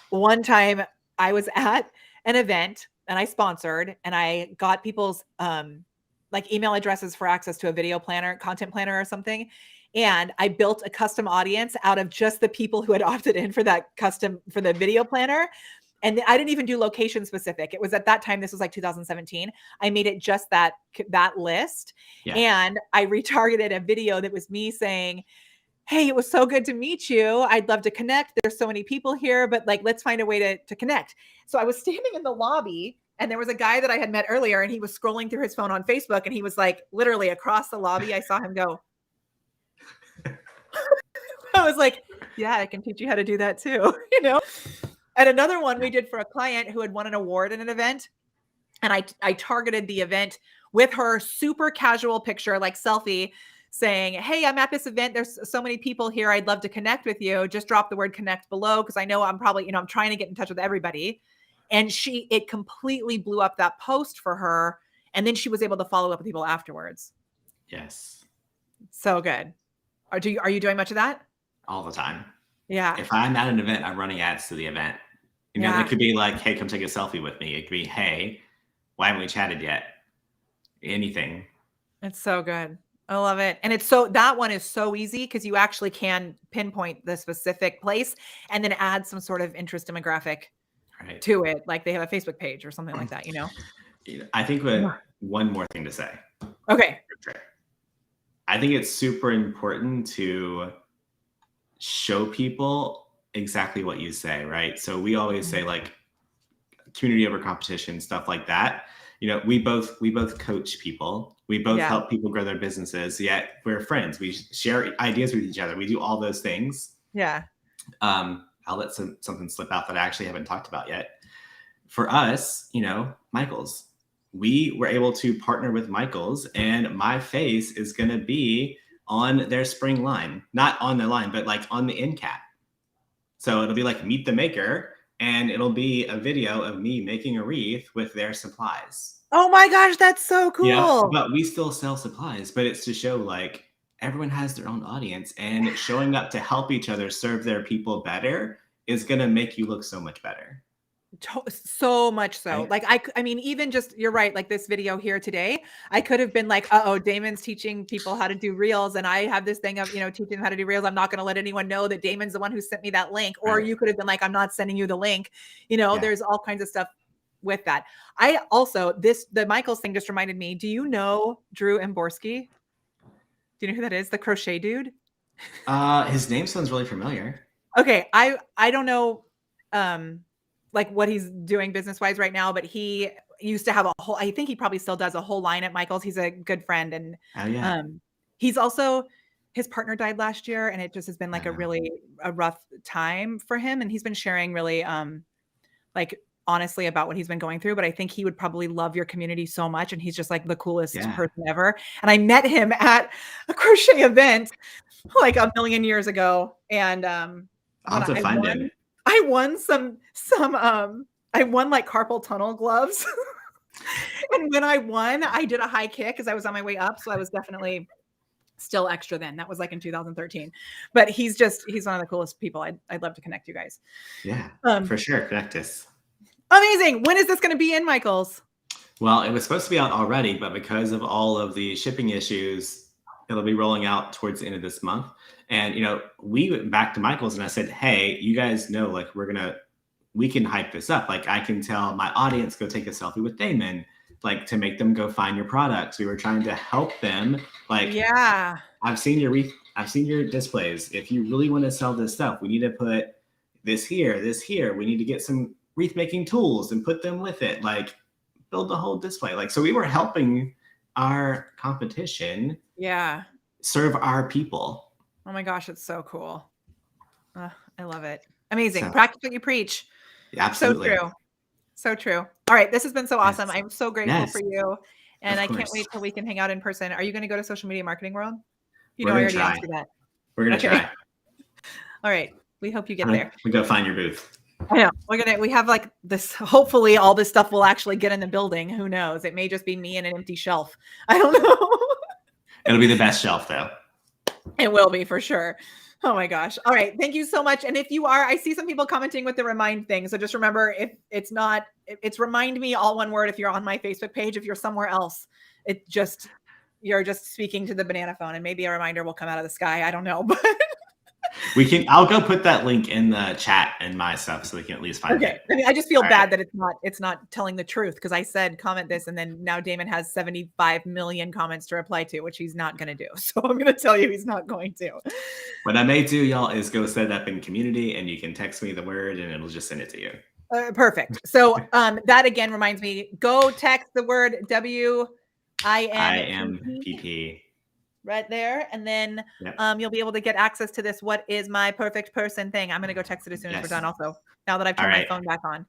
One time I was at an event and I sponsored and I got people's like email addresses for access to a video planner, content planner or something. And I built a custom audience out of just the people who had opted in for the video planner. And I didn't even do location specific. It was at that time, this was like 2017. I made it just that list. Yeah. And I retargeted a video that was me saying, hey, it was so good to meet you. I'd love to connect. There's so many people here, but like, let's find a way to connect. So I was standing in the lobby and there was a guy that I had met earlier and he was scrolling through his phone on Facebook and he was like literally across the lobby. I saw him go. I was like, yeah, I can teach you how to do that too, And another one we did for a client who had won an award in an event. And I targeted the event with her super casual picture, like selfie, saying, hey, I'm at this event. There's so many people here. I'd love to connect with you. Just drop the word connect below. Cause I know I'm probably, I'm trying to get in touch with everybody. And it completely blew up that post for her. And then she was able to follow up with people afterwards. Yes. So good. Are you doing much of that? All the time. Yeah. If I'm at an event, I'm running ads to the event. It could be like, hey, come take a selfie with me. It could be, hey, why haven't we chatted yet? Anything. It's so good. I love it. And that one is so easy because you actually can pinpoint the specific place and then add some sort of interest demographic to it. Like they have a Facebook page or something like that, I think one more thing to say. Okay. I think it's super important to show people exactly what you say, right? So we always say like community over competition, stuff like that. we both coach people. We both Yeah. help people grow their businesses. Yet we're friends. We share ideas with each other. We do all those things. Yeah. I'll let something slip out that I actually haven't talked about yet. For us, Michaels, we were able to partner with Michaels, and my face is going to be on their spring line, not on the line, but like on the end cap. So it'll be like Meet the Maker, and it'll be a video of me making a wreath with their supplies. Oh my gosh, that's so cool. Yeah, but we still sell supplies, but it's to show like everyone has their own audience, and showing up to help each other serve their people better is going to make you look so much better. So much so. Right. Like, I mean, even just, you're right. Like this video here today, I could have been like, oh, Damon's teaching people how to do reels. And I have this thing of, teaching them how to do reels. I'm not going to let anyone know that Damon's the one who sent me that link. Or Right. you could have been like, I'm not sending you the link. Yeah. There's all kinds of stuff with that. I also, the Michaels thing just reminded me, do you know Drew Emborski? Do you know who that is? The crochet dude? His name sounds really familiar. Okay. I don't know, like what he's doing business-wise right now, but he used to have I think he probably still does a whole line at Michael's. He's a good friend. And Oh yeah. He's also, his partner died last year, and it just has been like a rough time for him. And he's been sharing really, like honestly about what he's been going through, but I think he would probably love your community so much. And he's just like the coolest person ever. And I met him at a crochet event like a million years ago. And, I'll have to find him. I won I won like carpal tunnel gloves. And when I won, I did a high kick because I was on my way up. So I was definitely still extra then. That was like in 2013. But he's one of the coolest people. I'd love to connect you guys. Yeah, for sure. Connect us. Amazing. When is this going to be in, Michaels? Well, it was supposed to be out already, but because of all of the shipping issues, it'll be rolling out towards the end of this month. And, we went back to Michael's and I said, hey, you guys know, like, we can hype this up. Like, I can tell my audience, go take a selfie with Damon, like to make them go find your products. We were trying to help them. Like, yeah, I've seen your displays. If you really want to sell this stuff, we need to put this here. We need to get some wreath making tools and put them with it. Like, build the whole display. Like, so we were helping our competition. Yeah. Serve our people. Oh my gosh, it's so cool. I love it. Amazing. Practice what you preach. Yeah, absolutely. So true. So true. All right. This has been so awesome. I'm so grateful for you. And I can't wait till we can hang out in person. Are you going to go to Social Media Marketing World? I already answered that. We're going to try. All right. We hope you get there. We go find your booth. I know. We have like this, hopefully all this stuff will actually get in the building. Who knows? It may just be me and an empty shelf. I don't know. It'll be the best shelf though. It will be for sure. Oh my gosh. All right. Thank you so much. And if you are, I see some people commenting with the remind thing. So just remember, if it's remind me, all one word. If you're on my Facebook page, if you're somewhere else, you're just speaking to the banana phone, and maybe a reminder will come out of the sky. I don't know, but I'll go put that link in the chat and my stuff so we can at least find it. I mean, I just feel bad that it's not telling the truth, because I said comment this, and then now Damon has 75 million comments to reply to, which he's not going to do. So I'm going to tell you he's not going to. What I may do, y'all, is go set it up in community, and you can text me the word and it'll just send it to you. Perfect. So that again reminds me, go text the word WIMPP. Right there. And then you'll be able to get access to this What is my perfect person thing. I'm going to go text it as soon as we're done also, now that I've turned my phone back on.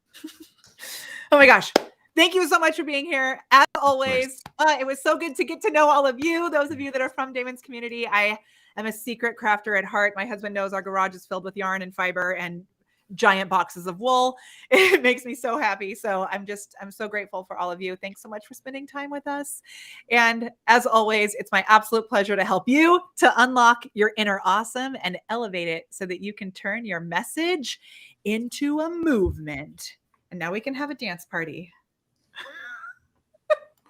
Oh my gosh. Thank you so much for being here. As always, it was so good to get to know all of you. Those of you that are from Damon's community. I am a secret crafter at heart. My husband knows our garage is filled with yarn and fiber and giant boxes of wool. It makes me so happy. So I'm so grateful for all of you. Thanks so much for spending time with us. And as always, it's my absolute pleasure to help you to unlock your inner awesome and elevate it so that you can turn your message into a movement. And now we can have a dance party.